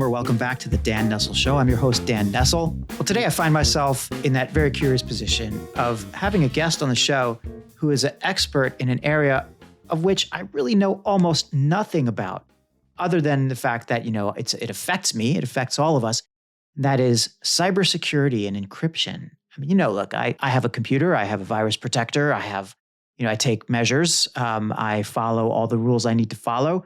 Welcome back to the Dan Nessel Show. I'm your host, Dan Nessel. Well, today I find myself in that very curious position of having a guest on the show who is an expert in an area of which I really know almost nothing about, other than the fact that, it affects me, it affects all of us. That is cybersecurity and encryption. I mean, look, I have a computer, I have a virus protector, I take measures, I follow all the rules I need to follow.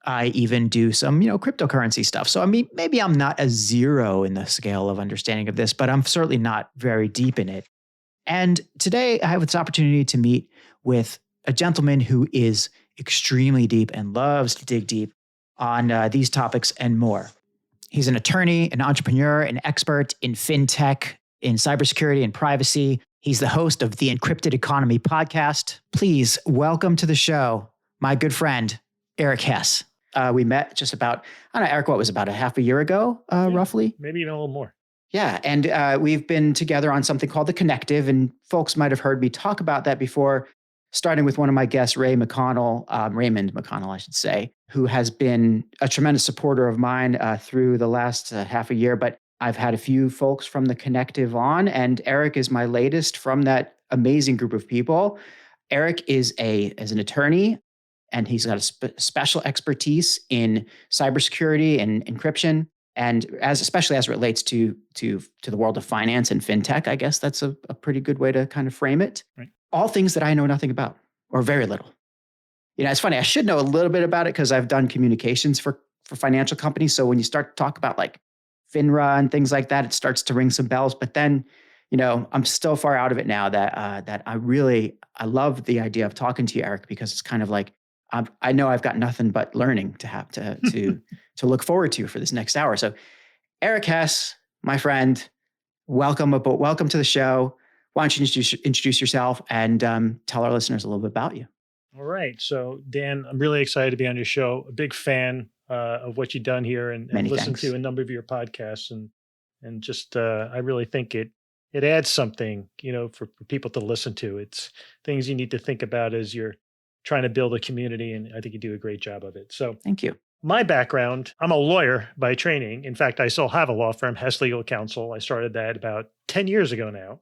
I even do some, cryptocurrency stuff. So, I mean, maybe I'm not a zero in the scale of understanding of this, but I'm certainly not very deep in it. And today I have this opportunity to meet with a gentleman who is extremely deep and loves to dig deep on these topics and more. He's an attorney, an entrepreneur, an expert in FinTech, in cybersecurity and privacy. He's the host of the Encrypted Economy podcast. Please welcome to the show, my good friend, Eric Hess. We met just about, I don't know, Eric, what was about a half a year ago, roughly? Maybe even a little more. Yeah. And we've been together on something called The Connective, and folks might have heard me talk about that before, starting with one of my guests, Raymond McConnell, I should say, who has been a tremendous supporter of mine through the last half a year. But I've had a few folks from The Connective on, and Eric is my latest from that amazing group of people. Eric is an attorney, and he's got a special expertise in cybersecurity and encryption, and especially as it relates to the world of finance and FinTech. I guess that's a pretty good way to kind of frame it. Right. All things that I know nothing about, or very little. It's funny. I should know a little bit about it because I've done communications for financial companies. So when you start to talk about like FINRA and things like that, it starts to ring some bells. But then, I'm still far out of it now. That I love the idea of talking to you, Eric, because it's kind of like, I know I've got nothing but learning to have to look forward to for this next hour. So, Eric Hess, my friend, welcome to the show. Why don't you introduce yourself and tell our listeners a little bit about you? All right. So, Dan, I'm really excited to be on your show. A big fan of what you've done here, and listened to a number of your podcasts, and just I really think it adds something, for people to listen to. It's things you need to think about as you're trying to build a community, and I think you do a great job of it. So thank you. My background, I'm a lawyer by training. In fact, I still have a law firm, Hess Legal Counsel. I started that about 10 years ago now.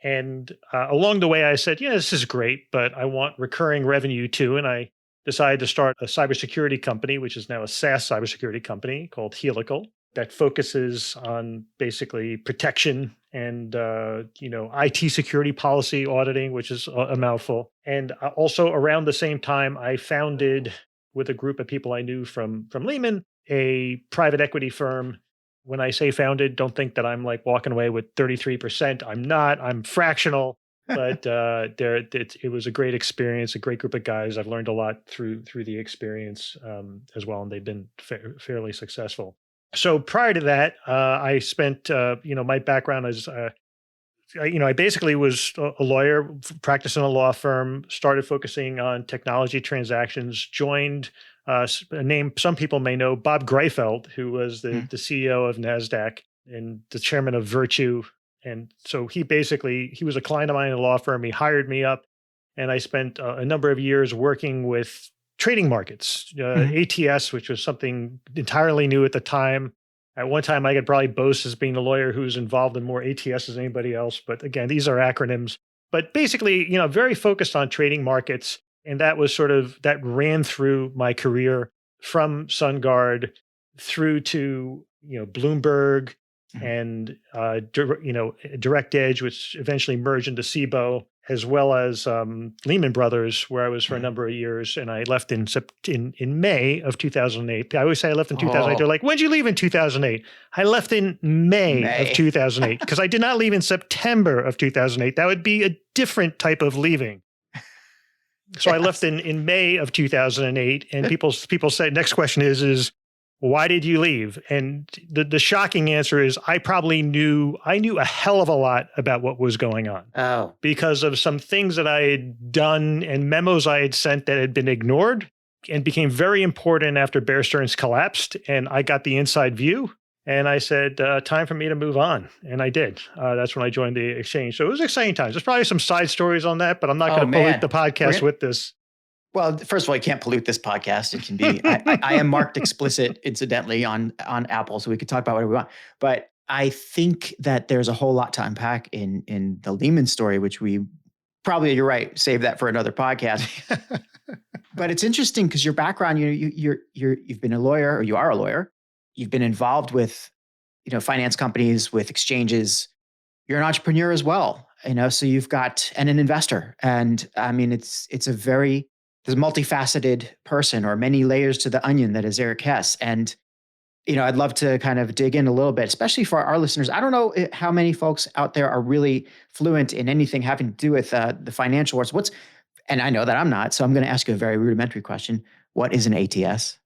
And along the way, I said, this is great, but I want recurring revenue too. And I decided to start a cybersecurity company, which is now a SaaS cybersecurity company called Helical, that focuses on basically protection and IT security policy auditing, which is a mouthful. And also around the same time, I founded, with a group of people I knew from Lehman, a private equity firm. When I say founded, don't think that I'm like walking away with 33%. I'm not. I'm fractional. But it was a great experience, a great group of guys. I've learned a lot through the experience as well, and they've been fairly successful. So prior to that, I spent, my background is, I basically was a lawyer, practiced in a law firm, started focusing on technology transactions, joined a name some people may know, Bob Greifeld, who was the CEO of Nasdaq and the chairman of Virtue. And so he was a client of mine in a law firm. He hired me up, and I spent a number of years working with trading markets, ATS, which was something entirely new at the time. At one time, I could probably boast as being a lawyer who's involved in more ATS than anybody else. But again, these are acronyms. But basically, very focused on trading markets. And that was that ran through my career from SunGard through to, Bloomberg and, Direct Edge, which eventually merged into SIBO, as well as Lehman Brothers, where I was for a number of years. And I left in May of 2008. I always say I left in 2008. They're like, when'd you leave in 2008? I left in May of 2008 because I did not leave in September of 2008. That would be a different type of leaving. So I left in May of 2008, and people say, next question is why did you leave? And the shocking answer is I knew a hell of a lot about what was going on. Oh. Because of some things that I had done and memos I had sent that had been ignored. and became very important after Bear Stearns collapsed. And I got the inside view. And I said, time for me to move on. And I did. That's when I joined the exchange. So it was exciting times. There's probably some side stories on that, but I'm not going to pollute the podcast with this. Well, first of all, you can't pollute this podcast. It can be, I am marked explicit, incidentally, on Apple, so we could talk about whatever we want. But I think that there's a whole lot to unpack in the Lehman story, which we probably, you're right, save that for another podcast. But it's interesting because your background, you've been a lawyer, or you are a lawyer. You've been involved with, finance companies, with exchanges. You're an entrepreneur as well, so you've got, and an investor. And I mean, there's a multifaceted person, or many layers to the onion that is Eric Hess. And, I'd love to kind of dig in a little bit, especially for our listeners. I don't know how many folks out there are really fluent in anything having to do with the financial world. And I know that I'm not, so I'm going to ask you a very rudimentary question. What is an ATS?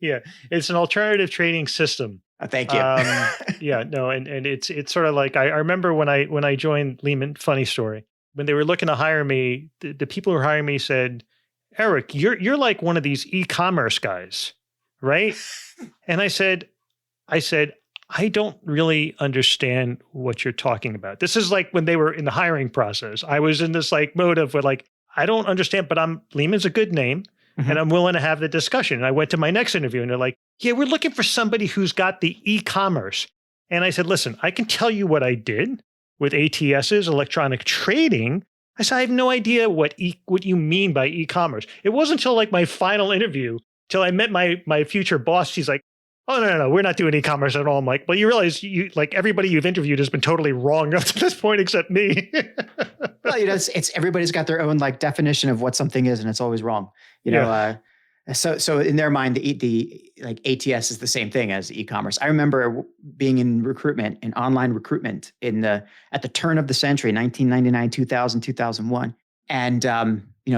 Yeah, it's an alternative trading system. Thank you. And it's sort of like, I remember when I joined Lehman, funny story, when they were looking to hire me, the people who were hiring me said, Eric, you're like one of these e-commerce guys, right? And I said, I don't really understand what you're talking about. This is like when they were in the hiring process. I was in this like mode of I don't understand, but Lehman's a good name. Mm-hmm. And I'm willing to have the discussion. And I went to my next interview and they're like, yeah, we're looking for somebody who's got the e-commerce. And I said, listen, I can tell you what I did with ATSs, electronic trading. I said, I have no idea what you mean by e-commerce. It wasn't until like my final interview, till I met my future boss. She's like, oh, no, we're not doing e-commerce at all. I'm like, well, you realize everybody you've interviewed has been totally wrong up to this point except me. Well, it's everybody's got their own like definition of what something is, and it's always wrong. So in their mind, the like ATS is the same thing as e-commerce. I remember being in recruitment, in online recruitment, at the turn of the century, 1999, 2000, 2001, and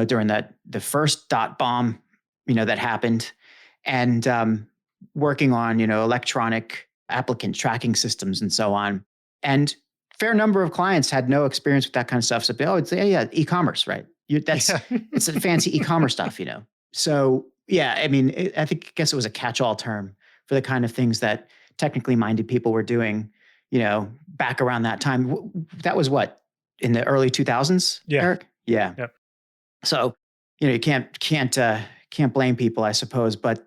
during the first dot bomb, that happened, and working on electronic applicant tracking systems and so on, and fair number of clients had no experience with that kind of stuff. So, it's e-commerce, right? It's a fancy e-commerce stuff, So, I mean, I guess it was a catch-all term for the kind of things that technically minded people were doing, back around that time. That was what, in the early 2000s, Eric? Yeah. Yep. So, you can't blame people, I suppose, but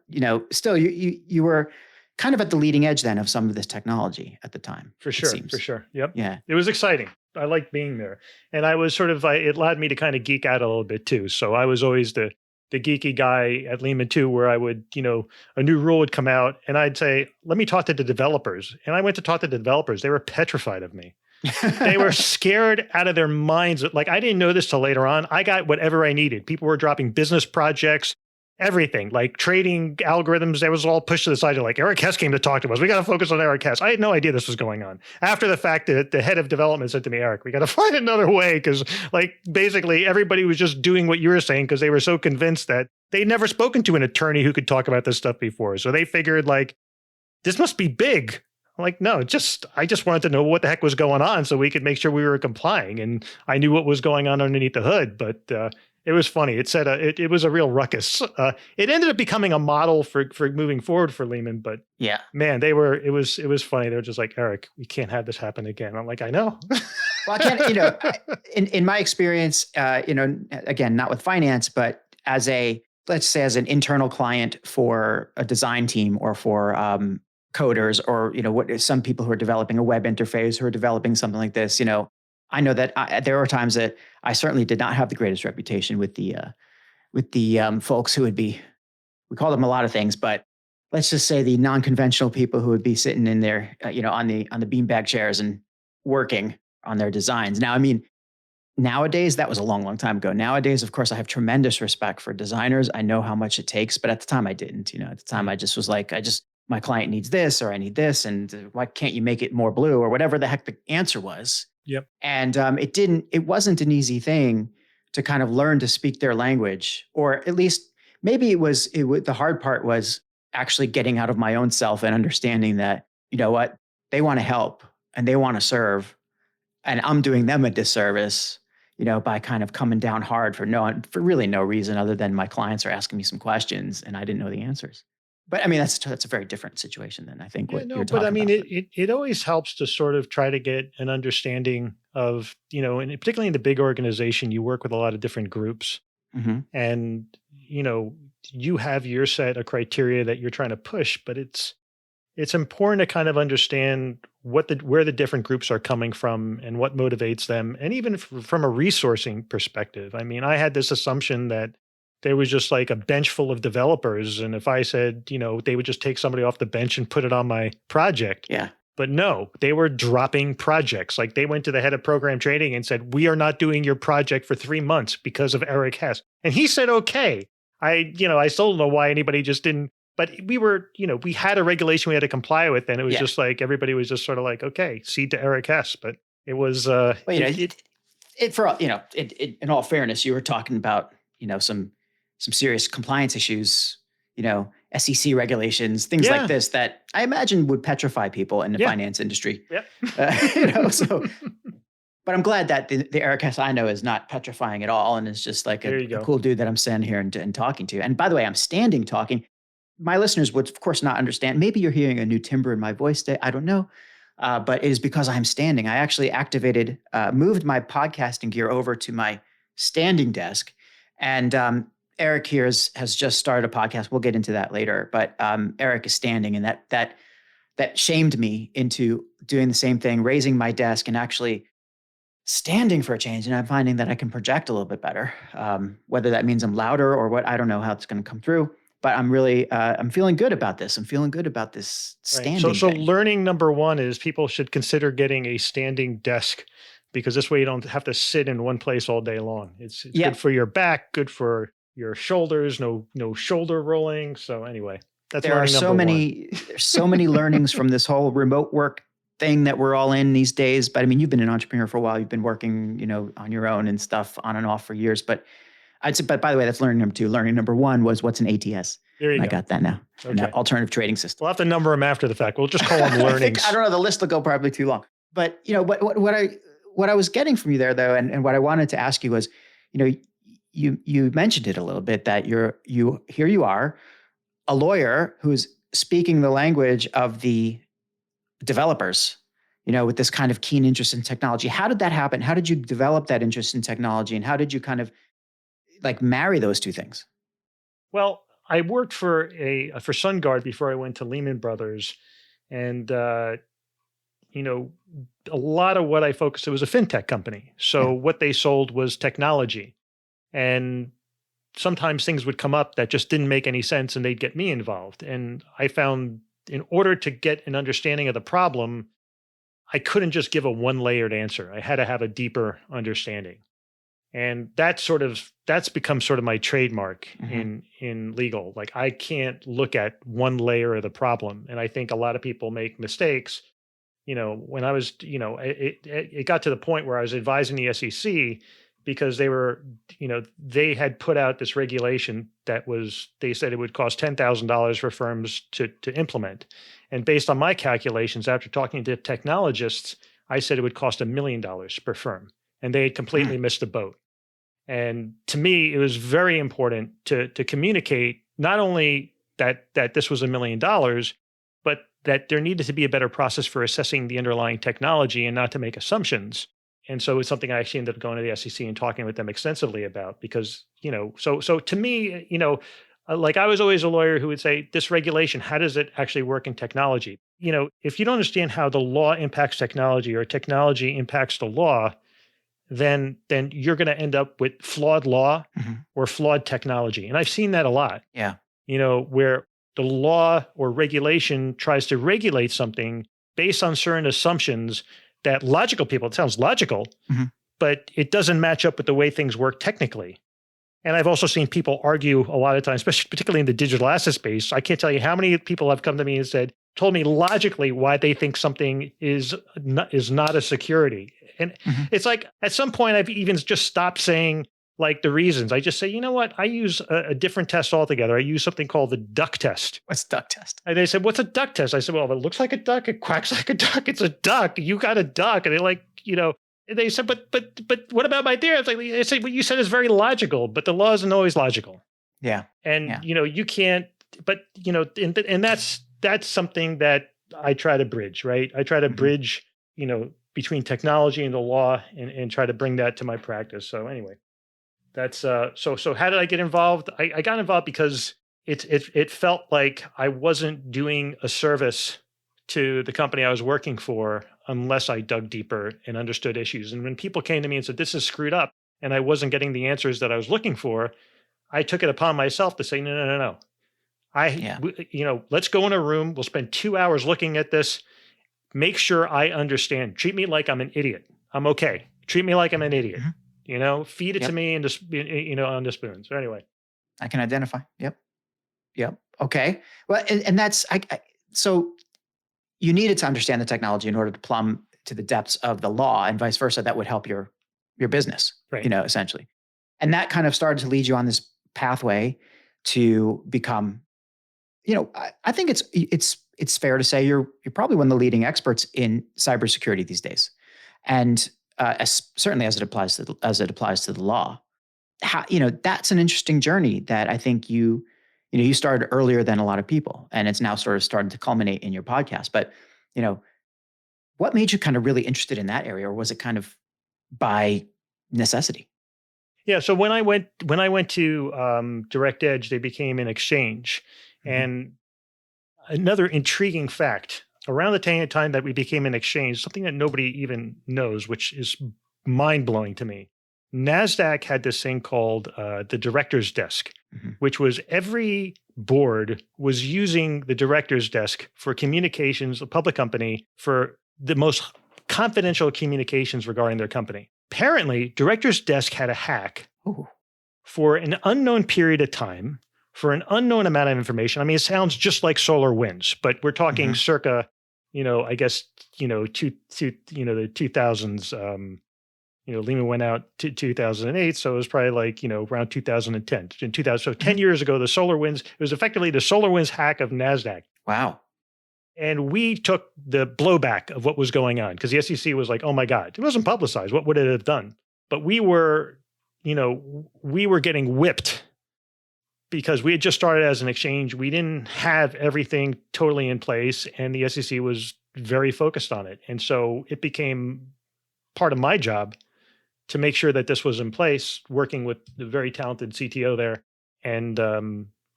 still, you were kind of at the leading edge then of some of this technology at the time. For sure. Yep. Yeah. It was exciting. I liked being there. And I was it allowed me to kind of geek out a little bit too. So I was always the geeky guy at Lehman too, where I would, a new rule would come out and I'd say, let me talk to the developers. And I went to talk to the developers. They were petrified of me. They were scared out of their minds. Like, I didn't know this till later on. I got whatever I needed. People were dropping business projects, everything, like trading algorithms. That was all pushed to the side. They're like, Eric Hess came to talk to us. We got to focus on Eric Hess. I had no idea this was going on. After the fact, the head of development said to me, Eric, we got to find another way, because like basically everybody was just doing what you were saying because they were so convinced that they'd never spoken to an attorney who could talk about this stuff before. So they figured like, this must be big. I'm like, no, I just wanted to know what the heck was going on so we could make sure we were complying. And I knew what was going on underneath the hood, but it was funny. It said it was a real ruckus. It ended up becoming a model for moving forward for Lehman, but man, it was funny. They were just like, Eric, we can't have this happen again. I'm like, I know. Well, I can't, in my experience, again, not with finance, but let's say as an internal client for a design team or for coders, or what some people who are developing a web interface, who are developing something like this, I know that there were times that I certainly did not have the greatest reputation with the folks who would be, we call them a lot of things, but let's just say the non-conventional people who would be sitting in there, on the beanbag chairs and working on their designs. Now, I mean, nowadays, that was a long, long time ago. Nowadays, of course, I have tremendous respect for designers. I know how much it takes, but at the time I didn't. At the time I just was like, my client needs this, or I need this, and why can't you make it more blue, or whatever the heck the answer was. Yep. And it wasn't an easy thing to kind of learn to speak their language, or at least maybe the hard part was actually getting out of my own self and understanding that, what, they want to help and they want to serve, and I'm doing them a disservice, by kind of coming down hard for really no reason other than my clients are asking me some questions and I didn't know the answers. But I mean, that's a very different situation than I think Yeah, what no, you're but I talking mean, about. it always helps to sort of try to get an understanding of, and particularly in the big organization, you work with a lot of different groups, Hmm. and you have your set of criteria that you're trying to push, but it's important to kind of understand where the different groups are coming from and what motivates them, and even from a resourcing perspective. I mean, I had this assumption that there was just like a bench full of developers, and if I said, they would just take somebody off the bench and put it on my project. Yeah. But no, they were dropping projects. Like they went to the head of program training and said, "We are not doing your project for 3 months because of Eric Hess." And he said, "Okay." I still don't know why anybody just didn't. But we were, we had a regulation we had to comply with, and it was just like everybody was just sort of like, "Okay, cede to Eric Hess." But it was, Well, in all fairness, you were talking about, some serious compliance issues, SEC regulations, things like this that I imagine would petrify people in the finance industry. Yeah. So, but I'm glad that the Eric Hess I know is not petrifying at all, and is just like a cool dude that I'm standing here and talking to. And by the way, I'm standing talking. My listeners would, of course, not understand. Maybe you're hearing a new timbre in my voice today. I don't know. But it is because I'm standing. I actually moved my podcasting gear over to my standing desk. And Eric here has just started a podcast. We'll get into that later. But Eric is standing, and that shamed me into doing the same thing, raising my desk and actually standing for a change. And I'm finding that I can project a little bit better. Whether that means I'm louder or what, I don't know how it's going to come through. But I'm really, I'm feeling good about this. I'm feeling good about this standing. Right. So thing. learning number one is people should consider getting a standing desk, because this way you don't have to sit in one place all day long. It's good for your back, good for your shoulders, no shoulder rolling. So anyway, that's there are so many, there's so many learnings from this whole remote work thing that we're all in these days. But I mean, you've been an entrepreneur for a while. You've been working, on your own and stuff on and off for years. But I'd say, but by the way, that's learning number two. Learning number one was what's an ATS. There you go. I got that now. Okay. An alternative trading system. We'll have to number them after the fact. We'll just call them learnings. I don't know. The list will go probably too long. But what I was getting from you there, though, and what I wanted to ask you was, you mentioned it a little bit that here you are, a lawyer who's speaking the language of the developers, with this kind of keen interest in technology. How did that happen? How did you develop that interest in technology, and how did you kind of like marry those two things? Well, I worked for SunGard before I went to Lehman Brothers, and a lot of what I focused, it was a FinTech company. So what they sold was technology, and sometimes things would come up that just didn't make any sense, and they'd get me involved. And I found in order to get an understanding of the problem, I couldn't just give a one-layered answer. I had to have a deeper understanding. And that's become sort of my trademark in legal. Like I can't look at one layer of the problem. And I think a lot of people make mistakes. When I was, it got to the point where I was advising the SEC because they had put out this regulation they said it would cost $10,000 for firms to implement. And based on my calculations, after talking to technologists, I said it would cost $1 million per firm. And they had completely missed the boat. And to me, it was very important to communicate not only that this was $1 million, but that there needed to be a better process for assessing the underlying technology and not to make assumptions. And so it's something I actually ended up going to the SEC and talking with them extensively about because, so to me, like I was always a lawyer who would say, this regulation, how does it actually work in technology? If you don't understand how the law impacts technology or technology impacts the law, then you're going to end up with flawed law or flawed technology. And I've seen that a lot. Yeah. Where the law or regulation tries to regulate something based on certain assumptions that logical people, it sounds logical, but it doesn't match up with the way things work technically. And I've also seen people argue a lot of times, especially particularly in the digital asset space. I can't tell you how many people have come to me and told me logically why they think something is not a security. And it's like, at some point, I've even just stopped saying like the reasons. I just say, you know what? I use a different test altogether. I use something called the duck test. What's duck test? And they said, what's a duck test? I said, well, if it looks like a duck, it quacks like a duck. It's a duck. You got a duck. And they're like, They said, but what about my theory? I said, what you said is very logical, but the law isn't always logical. Yeah. And, Yeah. you can't, but, and that's something that I try to bridge, right? I try to bridge, between technology and the law and try to bring that to my practice. So anyway, that's, so how did I get involved? I got involved because it felt like I wasn't doing a service to the company I was working for unless I dug deeper and understood issues. And when people came to me and said, this is screwed up, and I wasn't getting the answers that I was looking for, I took it upon myself to say, no. Let's go in a room. We'll spend 2 hours looking at this. Make sure I understand. Treat me like I'm an idiot. I'm okay. Treat me like I'm an idiot. Feed it to me and just, on the spoon. So anyway. I can identify. Yep. Okay. Well, and that's, so you needed to understand the technology in order to plumb to the depths of the law, and vice versa. That would help your business, right. Essentially. And that kind of started to lead you on this pathway to become, I think it's fair to say you're probably one of the leading experts in cybersecurity these days, and certainly as it applies to the law. That's an interesting journey that I think you started earlier than a lot of people, and it's now sort of starting to culminate in your podcast. But what made you kind of really interested in that area, or was it kind of by necessity? Yeah. So when I went to Direct Edge, they became an exchange. And another intriguing fact, around the time that we became an exchange, something that nobody even knows, which is mind-blowing to me. Nasdaq had this thing called the director's desk, which was every board was using the director's desk for communications, a public company, for the most confidential communications regarding their company. Apparently, director's desk had a hack for an unknown period of time, for an unknown amount of information. I mean, it sounds just like Solarwinds, but we're talking circa, I guess, the 2000s. Lehman went out to 2008, so it was probably like, around 2010. In 2000, so 10 years ago, the Solarwinds, it was effectively the Solarwinds hack of Nasdaq. Wow. And we took the blowback of what was going on because the SEC was like, oh my God, it wasn't publicized. What would it have done? But we were getting whipped because we had just started as an exchange. We didn't have everything totally in place, and the SEC was very focused on it. And so it became part of my job to make sure that this was in place, working with the very talented CTO there. And,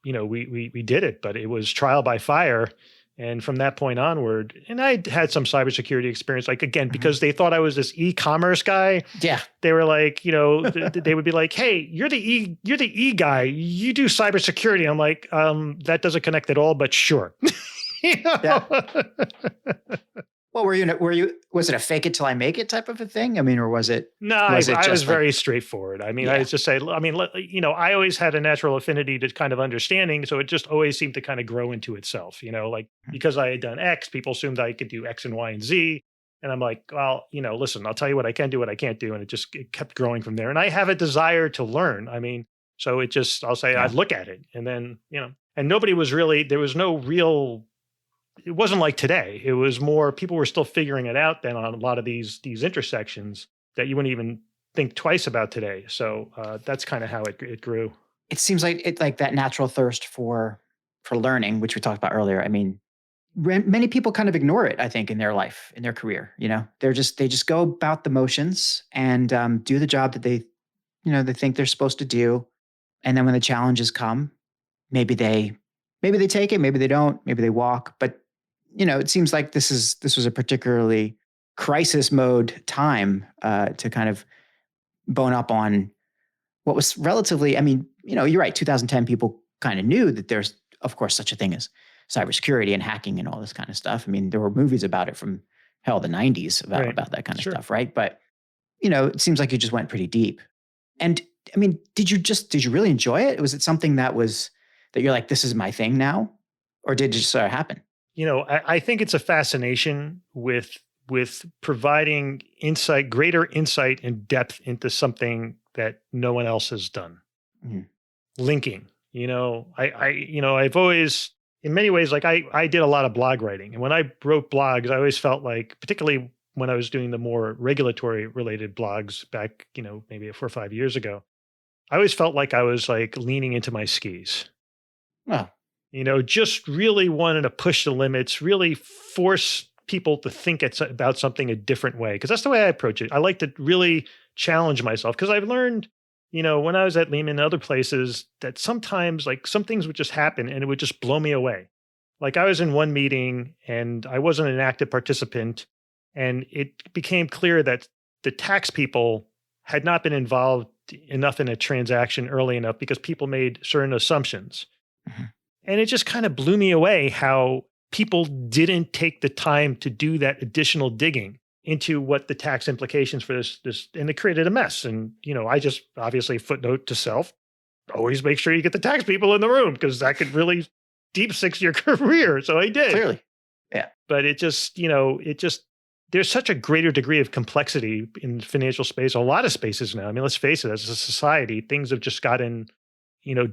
we did it, but it was trial by fire. And from that point onward, and I had some cybersecurity experience, like, again, because they thought I was this e-commerce guy. Yeah. They were like, they would be like, hey, you're the E guy. You do cybersecurity. I'm like, that doesn't connect at all, but sure. Yeah. Well, was it a fake it till I make it type of a thing? I mean, or was it? No, I was very straightforward. I mean, I was just saying, I always had a natural affinity to kind of understanding. So it just always seemed to kind of grow into itself, because I had done X, people assumed I could do X and Y and Z. And I'm like, well, listen, I'll tell you what I can do, what I can't do. And it kept growing from there. And I have a desire to learn. I mean, so I'll say, I'd look at it. And then, and there was no real, it wasn't like today. It was more, people were still figuring it out then on a lot of these intersections that you wouldn't even think twice about today. So that's kind of how it grew. It seems like that natural thirst for learning, which we talked about earlier. I mean, many people kind of ignore it, I think, in their life, in their career. They just go about the motions and do the job that they think they're supposed to do. And then when the challenges come, maybe they take it, maybe they don't, maybe they walk. But it seems like this was a particularly crisis mode time to kind of bone up on what was relatively, I mean, you're right, 2010 people kind of knew that there's, of course, such a thing as cybersecurity and hacking and all this kind of stuff. I mean, there were movies about it from the 90s about that kind of stuff, right? But, it seems like you just went pretty deep. And I mean, did you really enjoy it? Was it something that you're like, this is my thing now? Or did it just sort of happen? I think it's a fascination with providing greater insight and depth into something that no one else has done. Linking, I've always, in many ways, like I did a lot of blog writing. And when I wrote blogs, I always felt like, particularly when I was doing the more regulatory related blogs back, maybe 4 or 5 years ago, I always felt like I was like leaning into my skis. Well, Just really wanted to push the limits, really force people to think about something a different way. Because that's the way I approach it. I like to really challenge myself because I've learned, when I was at Lehman and other places, that sometimes like some things would just happen and it would just blow me away. Like I was in one meeting and I wasn't an active participant, and it became clear that the tax people had not been involved enough in a transaction early enough because people made certain assumptions. Mhm. And it just kind of blew me away how people didn't take the time to do that additional digging into what the tax implications for this, and it created a mess. And, I just obviously footnote to self, always make sure you get the tax people in the room because that could really deep six your career. So I did. Clearly. Yeah. But there's such a greater degree of complexity in the financial space, a lot of spaces now. I mean, let's face it, as a society, things have just gotten,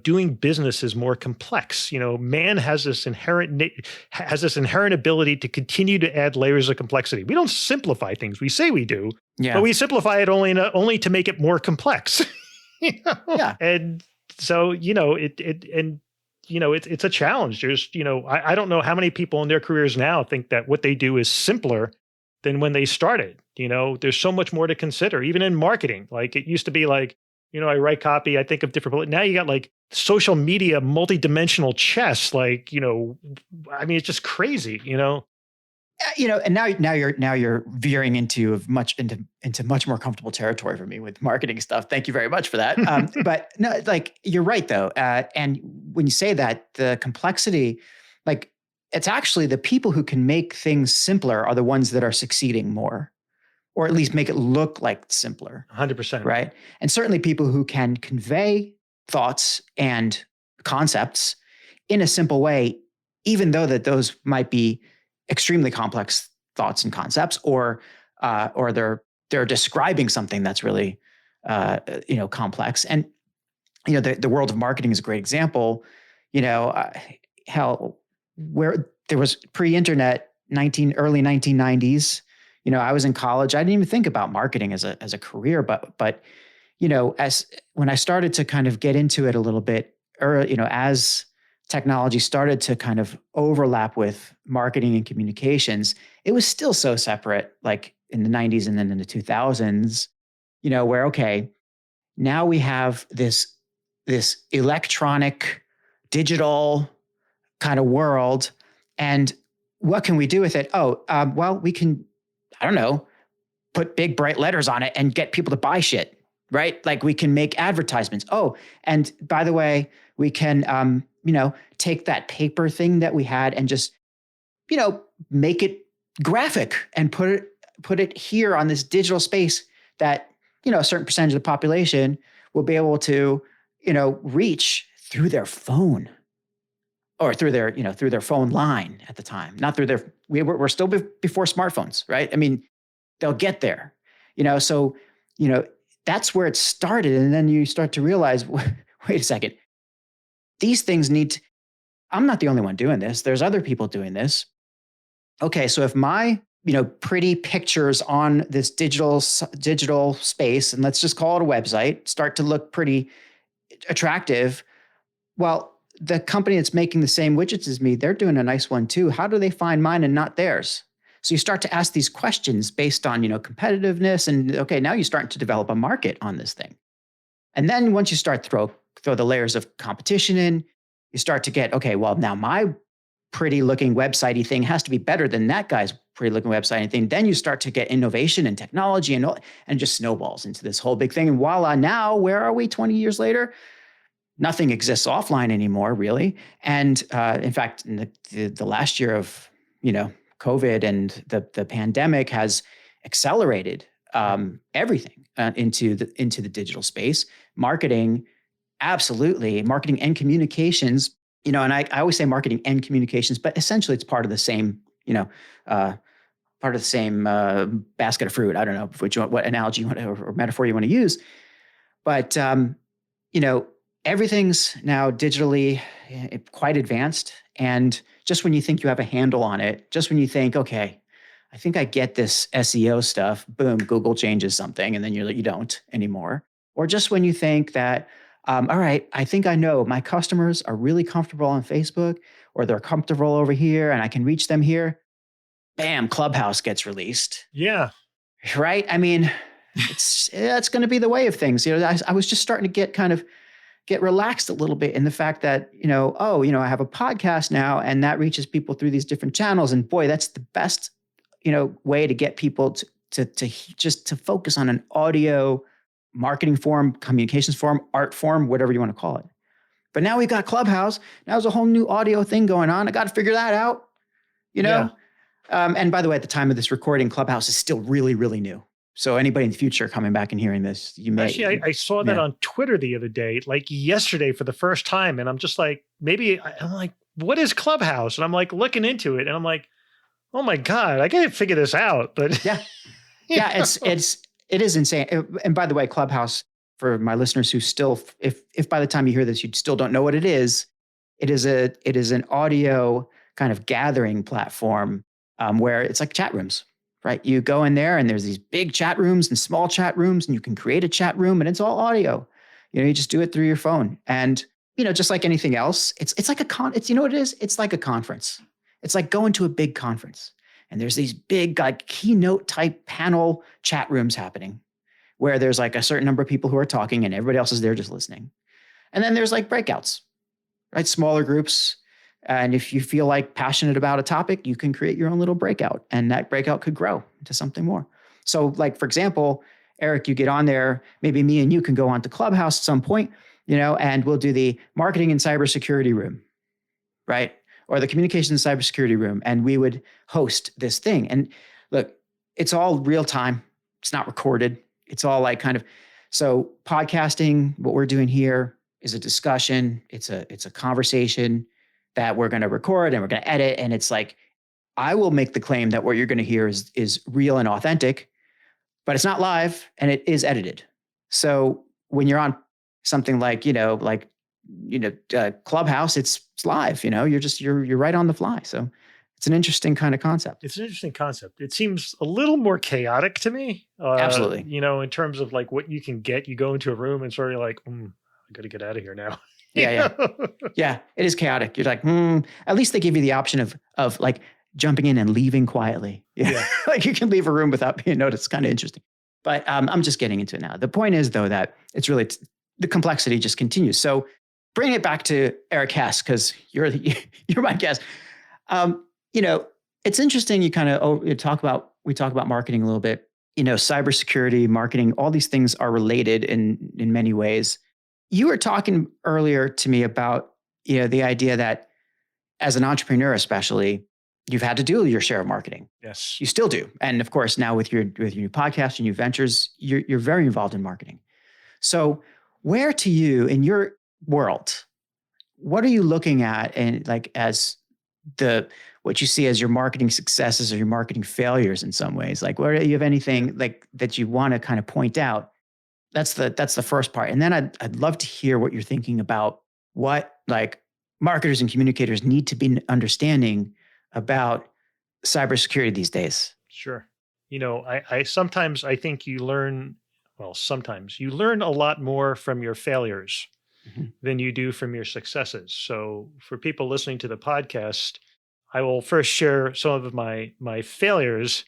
doing business is more complex. Man has this inherent ability to continue to add layers of complexity. We don't simplify things. We say we do, but we simplify it only to make it more complex. Yeah. And so, it's a challenge. There's, I don't know how many people in their careers now think that what they do is simpler than when they started. There's so much more to consider, even in marketing. Like it used to be like, I write copy, I think of different, now you got like social media, multi-dimensional chess. Like, it's just crazy, And now you're veering into much more comfortable territory for me with marketing stuff. Thank you very much for that. But no, like you're right though. And when you say that, the complexity, like it's actually the people who can make things simpler are the ones that are succeeding more, or at least make it look like simpler. 100%. Right. And certainly people who can convey thoughts and concepts in a simple way, even though that those might be extremely complex thoughts and concepts, or they're describing something that's really complex. And the world of marketing is a great example. Hell, where there was pre-internet, early 1990s. I was in college. I didn't even think about marketing as a career, but as when I started to kind of get into it a little bit, or as technology started to kind of overlap with marketing and communications, it was still so separate, like in the 90s and then in the 2000s, where, okay, now we have this electronic, digital kind of world. And what can we do with it? Well, we can, I don't know, put big bright letters on it and get people to buy shit, right? Like we can make advertisements. Oh, and by the way, we can, take that paper thing that we had and just, make it graphic and put it here on this digital space that, a certain percentage of the population will be able to, reach through their phone or through their phone line at the time, not through we're still before smartphones, right? I mean, they'll get there, so, that's where it started. And then you start to realize, wait a second, these things I'm not the only one doing this. There's other people doing this. Okay. So if my, pretty pictures on this digital space, and let's just call it a website, start to look pretty attractive. Well, the company that's making the same widgets as me, they're doing a nice one too. How do they find mine and not theirs? So you start to ask these questions based on, competitiveness, and okay, now you're starting to develop a market on this thing. And then once you start throw the layers of competition in, you start to get, okay, well, now my pretty looking website-y thing has to be better than that guy's pretty looking website-y thing. Then you start to get innovation and technology and just snowballs into this whole big thing. And voila, now where are we 20 years later? Nothing exists offline anymore, really. And in fact, in the last year of, COVID and the pandemic has accelerated everything into the digital space. Marketing, absolutely. Marketing and communications, and I always say marketing and communications, but essentially it's part of the same, basket of fruit. I don't know what analogy you want to, or metaphor you want to use, but everything's now digitally quite advanced. And just when you think you have a handle on it, just when you think, okay, I think I get this SEO stuff. Boom, Google changes something, and then you don't anymore. Or just when you think that, all right, I think I know my customers are really comfortable on Facebook, or they're comfortable over here, and I can reach them here. Bam, Clubhouse gets released. Yeah. Right? I mean, it's going to be the way of things. I was just starting to get relaxed a little bit in the fact that, I have a podcast now, and that reaches people through these different channels. And boy, that's the best, way to get people to focus on an audio marketing form, communications form, art form, whatever you want to call it. But now we've got Clubhouse. Now there's a whole new audio thing going on. I got to figure that out, Yeah. And by the way, at the time of this recording, Clubhouse is still really, really new. So anybody in the future coming back and hearing this, you may. Actually, I saw that on Twitter the other day, like yesterday for the first time. And I'm just like, I'm like, what is Clubhouse? And I'm like looking into it, and I'm like, oh my God, I got to figure this out. But yeah, it is insane. And by the way, Clubhouse, for my listeners who still, if by the time you hear this, you still don't know what it is an audio kind of gathering platform where it's like chat rooms, right? You go in there and there's these big chat rooms and small chat rooms, and you can create a chat room and it's all audio. You just do it through your phone. And, just like anything else, it's like what it is? It's like a conference. It's like going to a big conference. And there's these big like keynote type panel chat rooms happening where there's like a certain number of people who are talking and everybody else is there just listening. And then there's like breakouts, right? Smaller groups. And if you feel like passionate about a topic, you can create your own little breakout, and that breakout could grow into something more. So like, for example, Eric, you get on there, maybe me and you can go on to Clubhouse at some point, and we'll do the marketing and cybersecurity room, right? Or the communications and cybersecurity room. And we would host this thing. And look, it's all real time. It's not recorded. It's all like so podcasting, what we're doing here is a discussion. It's a conversation that we're going to record and we're going to edit. And it's like, I will make the claim that what you're going to hear is real and authentic, but it's not live and it is edited. So when you're on something like, Clubhouse, it's live, you're right on the fly. So it's an interesting kind of concept. It's an interesting concept. It seems a little more chaotic to me. Absolutely. In terms of like what you can get, you go into a room and sort of like, I got to get out of here now. Yeah. Yeah. It is chaotic. You're like, at least they give you the option of like jumping in and leaving quietly. Yeah. Like you can leave a room without being noticed. It's kind of interesting, but I'm just getting into it now. The point is though, that it's really, the complexity just continues. So bring it back to Eric Hess, because you're my guest. It's interesting. You kind of, we talk about marketing a little bit, cybersecurity, marketing, all these things are related in many ways. You were talking earlier to me about, the idea that as an entrepreneur, especially, you've had to do your share of marketing. Yes. You still do. And of course, now with your new podcast, your new ventures, you're very involved in marketing. So where to you in your world, what are you looking at and like as what you see as your marketing successes or your marketing failures in some ways? Like, where do you have anything like that you want to kind of point out? That's the first part. And then I'd love to hear what you're thinking about what like marketers and communicators need to be understanding about cybersecurity these days. Sure. I sometimes I think sometimes you learn a lot more from your failures than you do from your successes. So for people listening to the podcast, I will first share some of my failures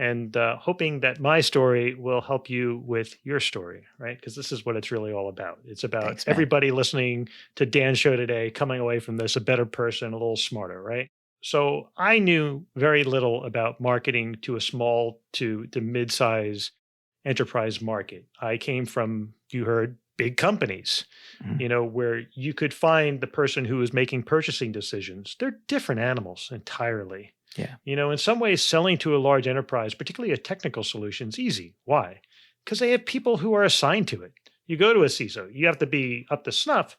and hoping that my story will help you with your story, right? Because this is what it's really all about. It's about everybody listening to Dan's show today coming away from this a better person, a little smarter, right? So I knew very little about marketing to a small to mid-size enterprise market. I came from, you heard, big companies, where you could find the person who is making purchasing decisions. They're different animals entirely. Yeah. In some ways, selling to a large enterprise, particularly a technical solution, is easy. Why? Because they have people who are assigned to it. You go to a CISO, you have to be up to snuff.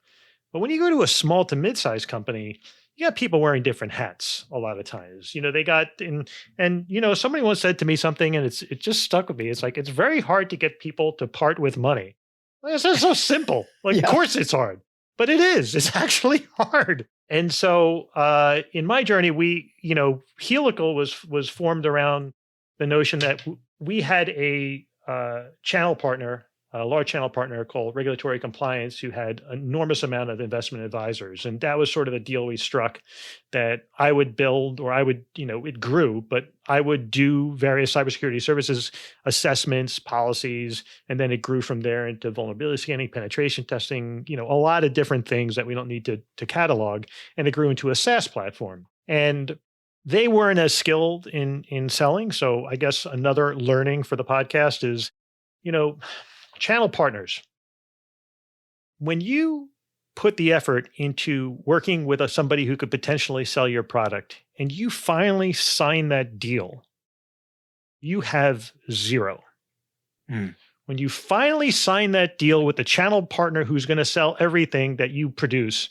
But when you go to a small to mid-sized company, you got people wearing different hats a lot of times. They got somebody once said to me something, and it just stuck with me. It's like, it's very hard to get people to part with money. It's just so simple. Like, Of course it's hard, but it is. It's actually hard. And so in my journey, Helical was formed around the notion that we had a channel partner, a large channel partner called Regulatory Compliance, who had an enormous amount of investment advisors. And that was sort of a deal we struck, that I would build, or I would, it grew, but I would do various cybersecurity services, assessments, policies, and then it grew from there into vulnerability scanning, penetration testing, a lot of different things that we don't need to catalog. And it grew into a SaaS platform. And they weren't as skilled in selling. So I guess another learning for the podcast is, channel partners. When you put the effort into working with somebody who could potentially sell your product and you finally sign that deal, you have zero. When you finally sign that deal with the channel partner who's going to sell everything that you produce,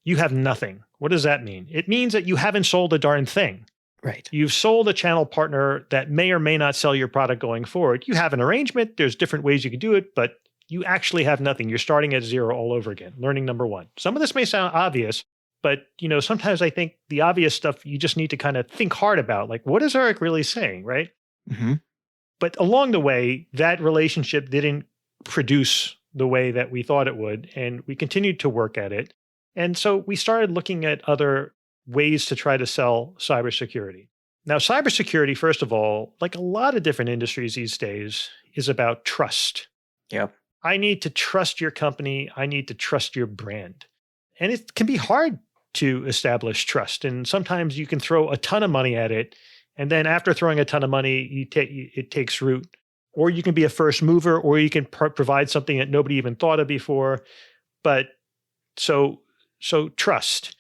you have nothing. What does that mean? It means that you haven't sold a darn thing. Right. You've sold a channel partner that may or may not sell your product going forward. You have an arrangement. There's different ways you can do it, but you actually have nothing. You're starting at zero all over again. Learning number one. Some of this may sound obvious, but sometimes I think the obvious stuff you just need to kind of think hard about. Like, what is Eric really saying, right? Mm-hmm. But along the way, that relationship didn't produce the way that we thought it would, and we continued to work at it. And so we started looking at other ways to try to sell cybersecurity. Now, cybersecurity, first of all, like a lot of different industries these days, is about trust. Yep. I need to trust your company. I need to trust your brand. And it can be hard to establish trust. And sometimes you can throw a ton of money at it. And then after throwing a ton of money, it takes root. Or you can be a first mover, or you can provide something that nobody even thought of before. But so trust.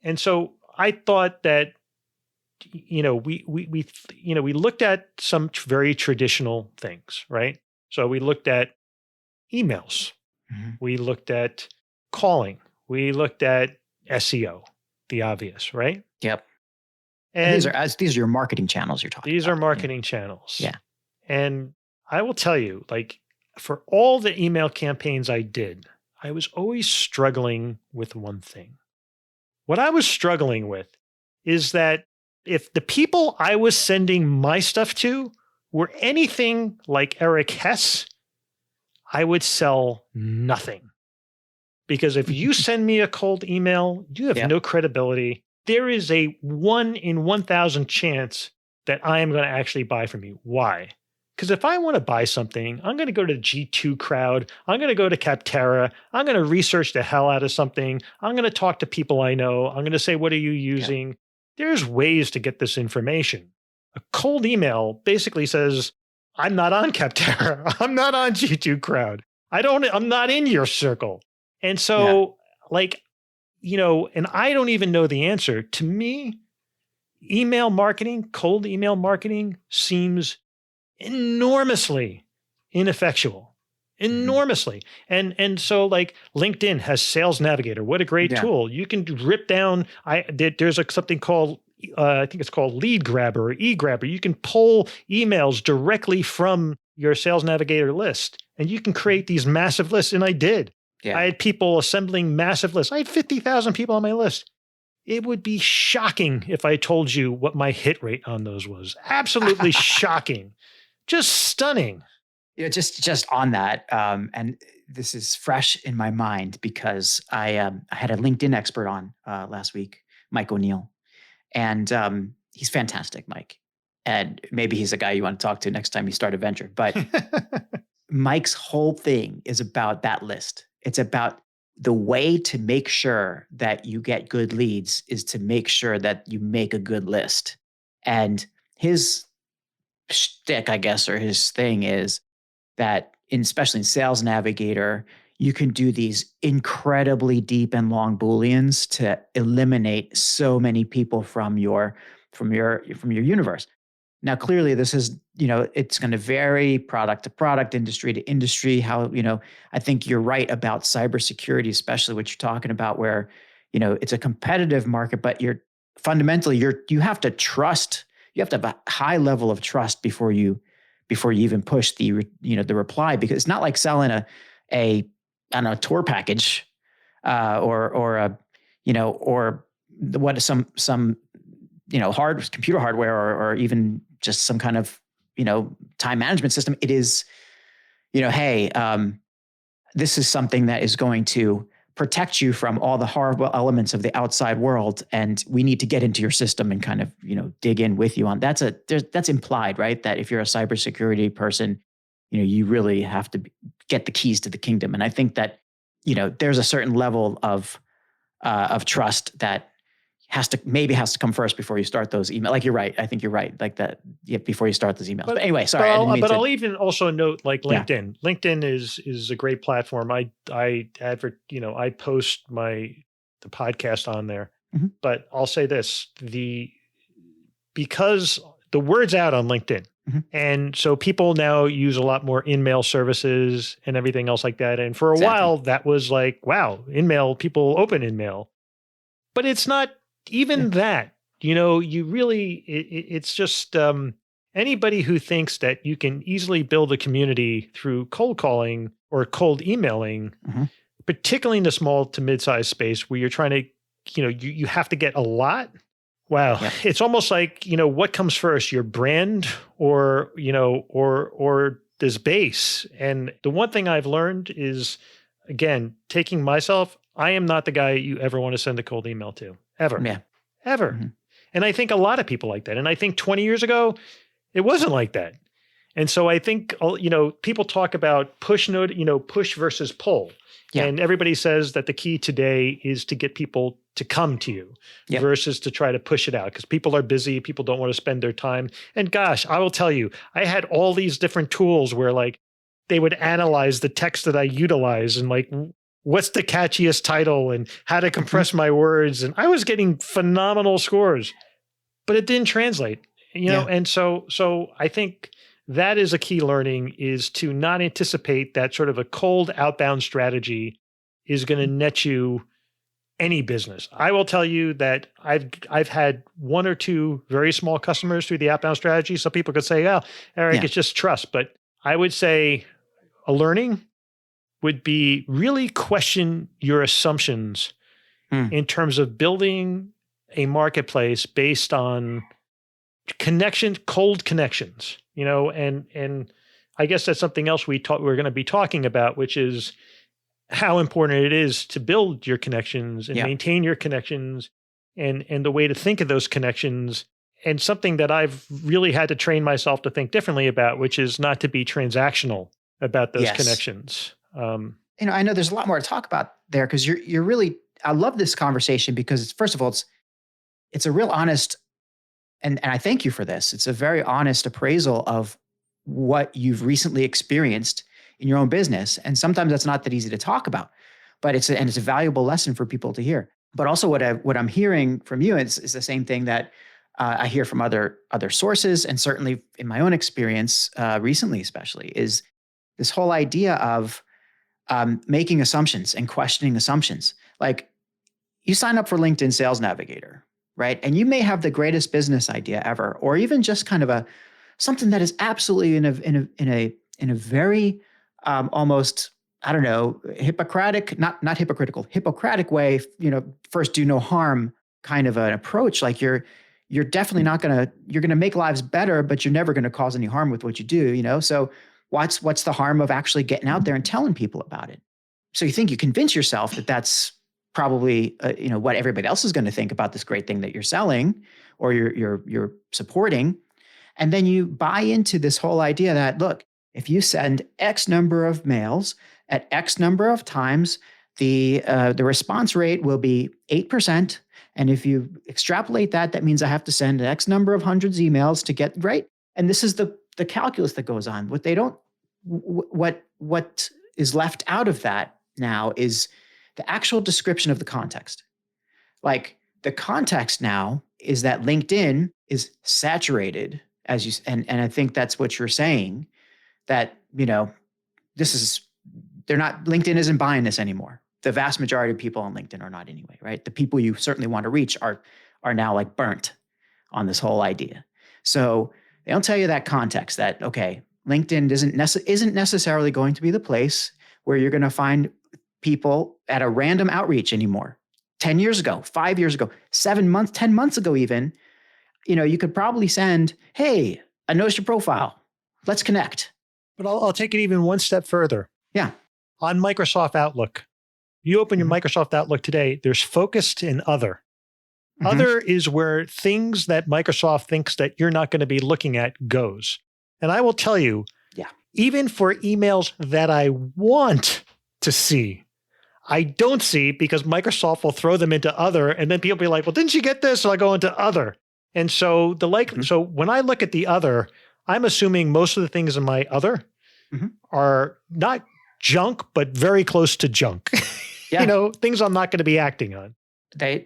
And so I thought that, we looked at some very traditional things, right? So we looked at emails. Mm-hmm. We looked at calling. We looked at SEO, the obvious, right? Yep. And these are your marketing channels you're talking about. These are marketing channels. Yeah. And I will tell you, like, for all the email campaigns I did, I was always struggling with one thing. What I was struggling with is that if the people I was sending my stuff to were anything like Eric Hess, I would sell nothing. Because if you send me a cold email, you have no credibility. There is a 1 in 1,000 chance that I am going to actually buy from you. Why? Because if I want to buy something, I'm going to go to G2 Crowd. I'm going to go to Capterra. I'm going to research the hell out of something. I'm going to talk to people I know. I'm going to say, what are you using? Yeah. There's ways to get this information. A cold email basically says, I'm not on Capterra. I'm not on G2 Crowd. I'm not in your circle. And so and I don't even know the answer. To me, email marketing, cold email marketing seems enormously ineffectual, enormously. And so like LinkedIn has Sales Navigator. What a great tool. You can rip down, there's something called, I think it's called Lead Grabber or eGrabber. You can pull emails directly from your Sales Navigator list and you can create these massive lists. And I did. Yeah. I had people assembling massive lists. I had 50,000 people on my list. It would be shocking if I told you what my hit rate on those was. Absolutely shocking. Just stunning. Yeah, just on that, and this is fresh in my mind because I had a LinkedIn expert on last week, Mike O'Neill, and he's fantastic, Mike. And maybe he's a guy you want to talk to next time you start a venture. But Mike's whole thing is about that list. It's about the way to make sure that you get good leads is to make sure that you make a good list. And his shtick, I guess, or his thing is that especially in Sales Navigator, you can do these incredibly deep and long Booleans to eliminate so many people from your universe. Now, clearly, this is, it's going to vary product to product, industry to industry. How, I think you're right about cybersecurity, especially what you're talking about, where, it's a competitive market, but you have to trust. You have to have a high level of trust before you even push the reply, because it's not like selling a tour package, or what some computer hardware or even just some kind of time management system. It is, hey, this is something that is going to protect you from all the horrible elements of the outside world. And we need to get into your system and kind of, dig in with you on that's implied, right? That if you're a cybersecurity person, you really have to get the keys to the kingdom. And I think that, there's a certain level of trust that has to come first before you start those emails. Like, you're right. I think you're right. Like that, before you start those emails. But anyway, sorry. I'll even also note like LinkedIn. Yeah. LinkedIn is a great platform. I post the podcast on there. Mm-hmm. But I'll say this, because the word's out on LinkedIn. Mm-hmm. And so people now use a lot more in-mail services and everything else like that. And for a while that was like, wow, in-mail, people open in-mail. But it's not even that, you really, it's just anybody who thinks that you can easily build a community through cold calling or cold emailing, mm-hmm. particularly in the small to mid-sized space where you're trying to, you have to get a lot. Wow. Yeah. It's almost like, what comes first, your brand or this base. And the one thing I've learned is, again, taking myself, I am not the guy you ever want to send a cold email to. Ever. Yeah. Ever. Mm-hmm. And I think a lot of people like that. And I think 20 years ago, it wasn't like that. And so I think, people talk about push versus pull. Yeah. And everybody says that the key today is to get people to come to you versus to try to push it out, because people are busy. People don't want to spend their time. And gosh, I will tell you, I had all these different tools where like they would analyze the text that I utilize and like, what's the catchiest title and how to compress my words. And I was getting phenomenal scores, but it didn't translate, And so I think that is a key learning, is to not anticipate that sort of a cold outbound strategy is going to net you any business. I will tell you that I've had one or two very small customers through the outbound strategy. Some people could say, oh, Eric, it's just trust. But I would say a learning would be really question your assumptions in terms of building a marketplace based on cold connections, and I guess that's something else we're going to be talking about, which is how important it is to build your connections and maintain your connections and the way to think of those connections. And something that I've really had to train myself to think differently about, which is not to be transactional about those connections. I know there's a lot more to talk about there, because you're really, I love this conversation because first of all, it's a real honest, and I thank you for this. It's a very honest appraisal of what you've recently experienced in your own business. And sometimes that's not that easy to talk about, but it's a valuable lesson for people to hear. But also what I'm hearing from you is the same thing that I hear from other sources, and certainly in my own experience recently, especially, is this whole idea of making assumptions and questioning assumptions. Like, you sign up for LinkedIn Sales Navigator, right? And you may have the greatest business idea ever, or even just kind of something that is absolutely in a very almost, I don't know, Hippocratic, not hypocritical, Hippocratic way, first do no harm kind of an approach. Like you're definitely you're going to make lives better, but you're never going to cause any harm with what you do, So what's the harm of actually getting out there and telling people about it? So you think you convince yourself that that's probably, what everybody else is going to think about this great thing that you're selling or you're supporting. And then you buy into this whole idea that, look, if you send X number of mails at X number of times, the response rate will be 8%. And if you extrapolate that, that means I have to send X number of hundreds emails to get right. And this is the calculus that goes on. What is left out of that now is the actual description of the context. Like, the context now is that LinkedIn is saturated, and I think that's what you're saying, that, LinkedIn isn't buying this anymore. The vast majority of people on LinkedIn are not anyway, right? The people you certainly want to reach are now like burnt on this whole idea. So they don't tell you that context, that, okay, LinkedIn isn't necessarily going to be the place where you're going to find people at a random outreach anymore. 10 years ago, 5 years ago, 7 months, 10 months ago even, you could probably send, hey, I noticed your profile. Let's connect. But I'll take it even one step further. Yeah. On Microsoft Outlook, you open your Microsoft Outlook today, there's focused in other. Other is where things that Microsoft thinks that you're not going to be looking at goes. And I will tell you, even for emails that I want to see, I don't see because Microsoft will throw them into other, and then people be like, well, didn't you get this? So I go into other. And so so when I look at the other, I'm assuming most of the things in my other are not junk, but very close to junk. Things I'm not going to be acting on.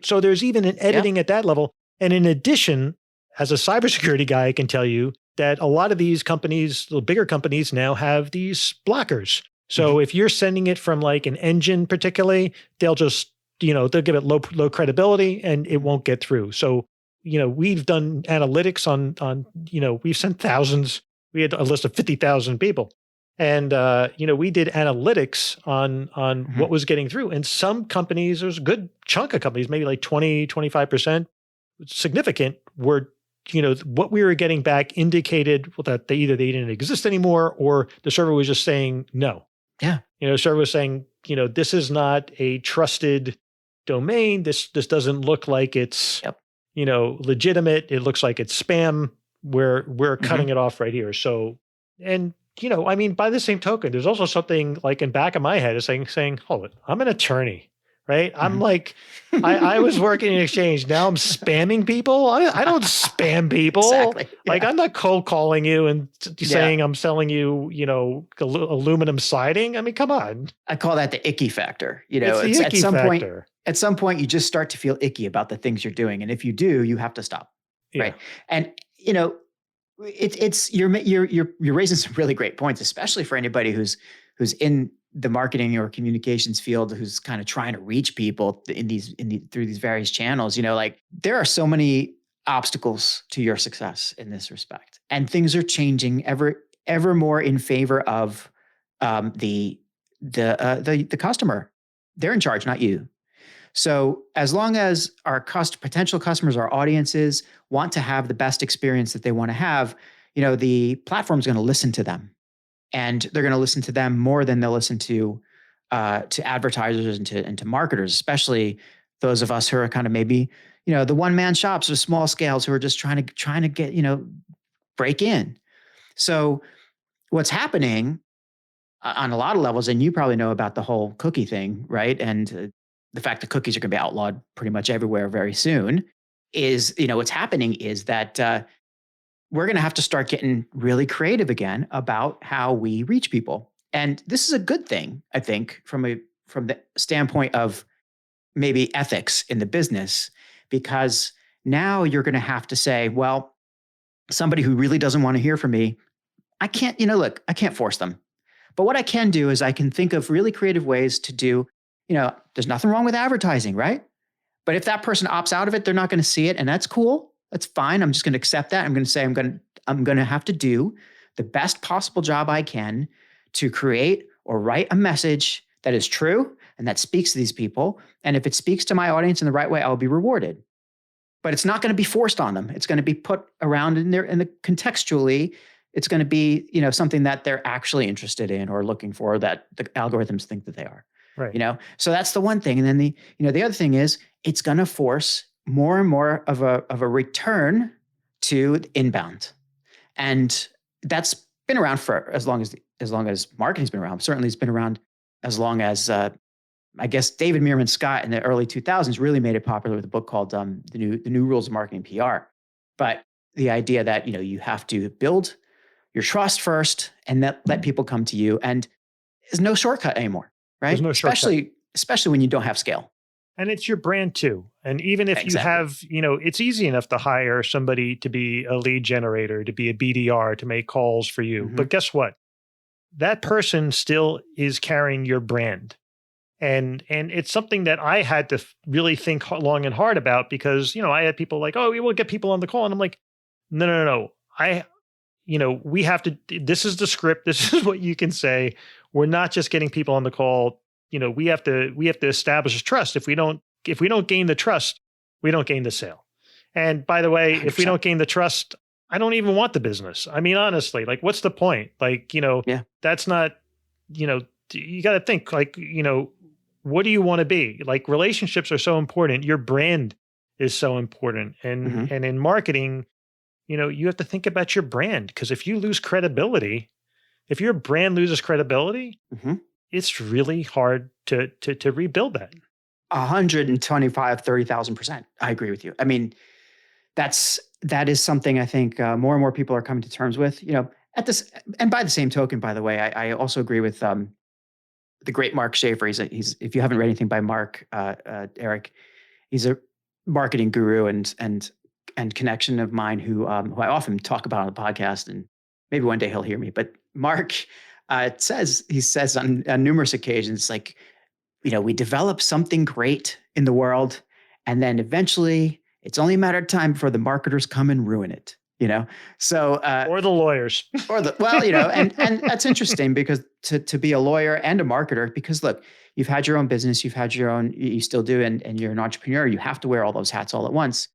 So there's even an editing at that level. And in addition, as a cybersecurity guy, I can tell you that a lot of these companies, the bigger companies now have these blockers. So if you're sending it from like an engine particularly, they'll just, they'll give it low credibility and it won't get through. So, we've done analytics on we've sent thousands. We had a list of 50,000 people. And, we did analytics on what was getting through. And some companies, there's a good chunk of companies, maybe like 20, 25%, significant, were, what we were getting back indicated that they didn't exist anymore or the server was just saying no. Yeah. The server was saying, this is not a trusted domain. This doesn't look like it's, legitimate. It looks like it's spam. We're cutting it off right here. So, and by the same token, there's also something like in back of my head is saying, hold it, I'm an attorney, right? I'm like, I was working in exchange. Now I'm spamming people. I don't spam people. Exactly. Yeah. Like I'm not cold calling you and saying I'm selling you, aluminum siding. I mean, come on. I call that the icky factor. It's the icky factor. At some point, you just start to feel icky about the things you're doing. And if you do, you have to stop. Yeah. Right. And, you're raising some really great points, especially for anybody who's in the marketing or communications field, who's kind of trying to reach people through these various channels. There are so many obstacles to your success in this respect, and things are changing ever more in favor of the customer. They're in charge, not you. So as long as our potential customers, our audiences want to have the best experience that they want to have, the platform's going to listen to them, and they're going to listen to them more than they'll listen to advertisers and to marketers, especially those of us who are kind of maybe, the one-man shops or small scales who are just trying to get, break in. So what's happening on a lot of levels, and you probably know about the whole cookie thing, right? And the fact that cookies are going to be outlawed pretty much everywhere very soon is, what's happening is that we're going to have to start getting really creative again about how we reach people. And this is a good thing, I think, from the standpoint of maybe ethics in the business, because now you're going to have to say, well, somebody who really doesn't want to hear from me, I can't, I can't force them. But what I can do is I can think of really creative ways to do, there's nothing wrong with advertising, right? But if that person opts out of it, they're not going to see it. And that's cool. That's fine. I'm just going to accept that. I'm going to say, I'm going to have to do the best possible job I can to create or write a message that is true and that speaks to these people. And if it speaks to my audience in the right way, I'll be rewarded. But it's not going to be forced on them. It's going to be put around contextually. It's going to be, something that they're actually interested in or looking for, that the algorithms think that they are. Right. So that's the one thing. And then the other thing is it's going to force more and more of a return to inbound. And that's been around for as long as marketing's been around. Certainly it's been around as long as, I guess David Meerman Scott in the early 2000s really made it popular with a book called The New Rules of Marketing PR. But the idea that, you have to build your trust first and let people come to you. And there's no shortcut anymore. Right? There's no shortcut. Especially when you don't have scale. And it's your brand too. And even if you have, it's easy enough to hire somebody to be a lead generator, to be a BDR, to make calls for you. But guess what? That person still is carrying your brand. And it's something that I had to really think long and hard about because, I had people like, oh, we will get people on the call. And I'm like, no. We have to, this is the script. This is what you can say. We're not just getting people on the call. We have to establish trust. If we don't gain the trust, we don't gain the sale. And by the way, 100%. If we don't gain the trust, I don't even want the business. I mean, honestly, like, what's the point? Like, Yeah. that's not, you got to think like, what do you want to be? Like, relationships are so important. Your brand is so important. Mm-hmm. And in marketing, you have to think about your brand, because if you lose credibility, if your brand loses credibility, Mm-hmm. it's really hard to rebuild that. 125, 30,000%. I agree with you. I mean, that is something I think more and more people are coming to terms with. At this, and by the same token, by the way, I also agree with the great Mark Schaefer. He's if you haven't read anything by Mark, Eric, he's a marketing guru and connection of mine who I often talk about on the podcast, and maybe one day he'll hear me. But Mark says on numerous occasions, like, we develop something great in the world, and then eventually it's only a matter of time before the marketers come and ruin it. So Or the lawyers. and that's interesting, because to be a lawyer and a marketer, because look, you've had your own business, you still do, and you're an entrepreneur, you have to wear all those hats all at once.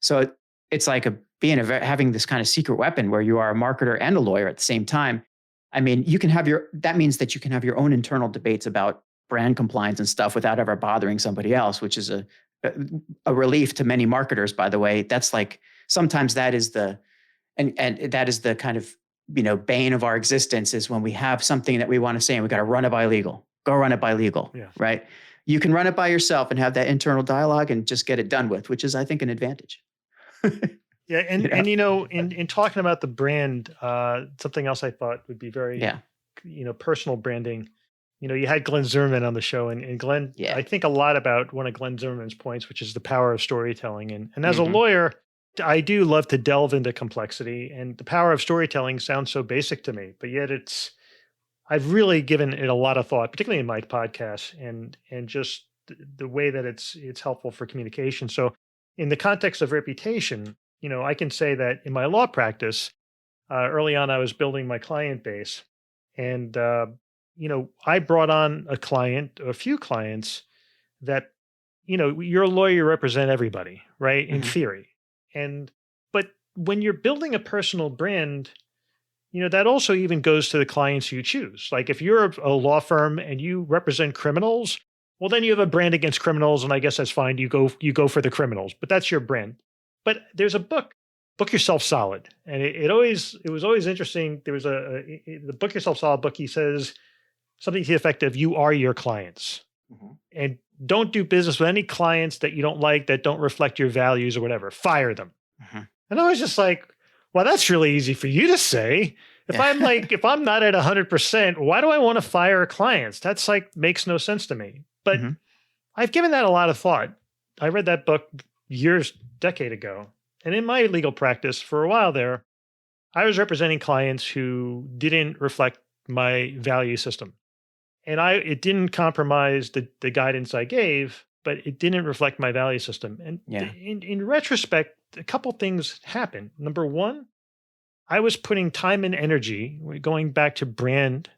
So it's like having this kind of secret weapon where you are a marketer and a lawyer at the same time. I mean, that means that you can have your own internal debates about brand compliance and stuff without ever bothering somebody else, which is a relief to many marketers, by the way. That's like, sometimes that is and that is the kind of, bane of our existence, is when we have something that we want to say and we got to run it by legal. Go run it by legal, yeah. Right? You can run it by yourself and have that internal dialogue and just get it done with, which is, I think, an advantage. Yeah. And, in talking about the brand, something else I thought would be very, personal branding. You had Glenn Zimmerman on the show, and Glenn, I think a lot about one of Glenn Zimmerman's points, which is the power of storytelling. And as a lawyer, I do love to delve into complexity, and the power of storytelling sounds so basic to me, but yet I've really given it a lot of thought, particularly in my podcast, and just the way that it's helpful for communication. So in the context of reputation, I can say that in my law practice, early on, I was building my client base, and, I brought on a few clients that, you're a lawyer, you represent everybody, right? In theory. But when you're building a personal brand, that also even goes to the clients you choose. Like, if you're a law firm and you represent criminals, well, then you have a brand against criminals, and I guess that's fine. You go for the criminals, but that's your brand. But there's a book Yourself Solid, and it was always interesting. There was the Book Yourself Solid book. He says something to the effect of, you are your clients, and don't do business with any clients that you don't like, that don't reflect your values or whatever. Fire them. And I was just like, well, that's really easy for you to say. If I'm not at 100%, why do I want to fire clients? That's like, makes no sense to me. But I've given that a lot of thought. I read that book decade ago. And in my legal practice for a while there, I was representing clients who didn't reflect my value system. And it didn't compromise the guidance I gave, but it didn't reflect my value system. And in retrospect, a couple things happened. Number one, I was putting time and energy, going back to brand,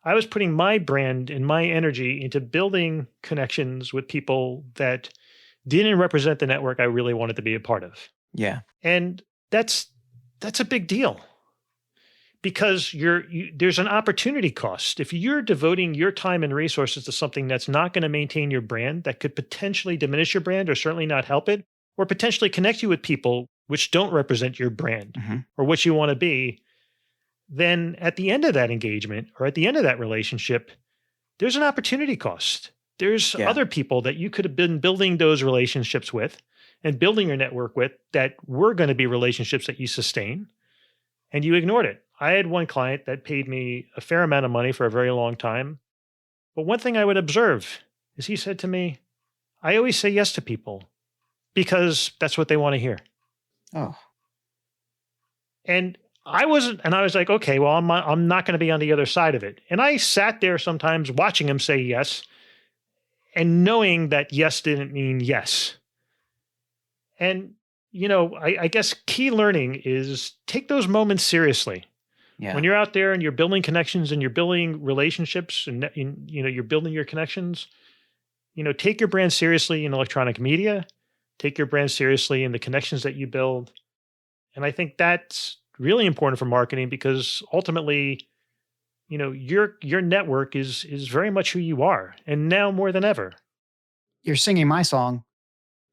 I was putting my brand and my energy into building connections with people that didn't represent the network I really wanted to be a part of. Yeah. And that's a big deal, because there's an opportunity cost. If you're devoting your time and resources to something that's not going to maintain your brand, that could potentially diminish your brand or certainly not help it, or potentially connect you with people which don't represent your brand or what you want to be, then at the end of that engagement or at the end of that relationship, there's an opportunity cost. There's other people that you could have been building those relationships with and building your network with that were going to be relationships that you sustain, and you ignored it. I had one client that paid me a fair amount of money for a very long time. But one thing I would observe is he said to me, I always say yes to people because that's what they want to hear. Oh. And I was like, okay, well, I'm not going to be on the other side of it. And I sat there sometimes watching him say yes and knowing that yes didn't mean yes. And, I guess key learning is take those moments seriously. Yeah. When you're out there and you're building connections and you're building relationships and, you're building your connections, take your brand seriously in electronic media, take your brand seriously in the connections that you build. And I think that's really important for marketing because ultimately, your network is very much who you are, and now more than ever. You're singing my song.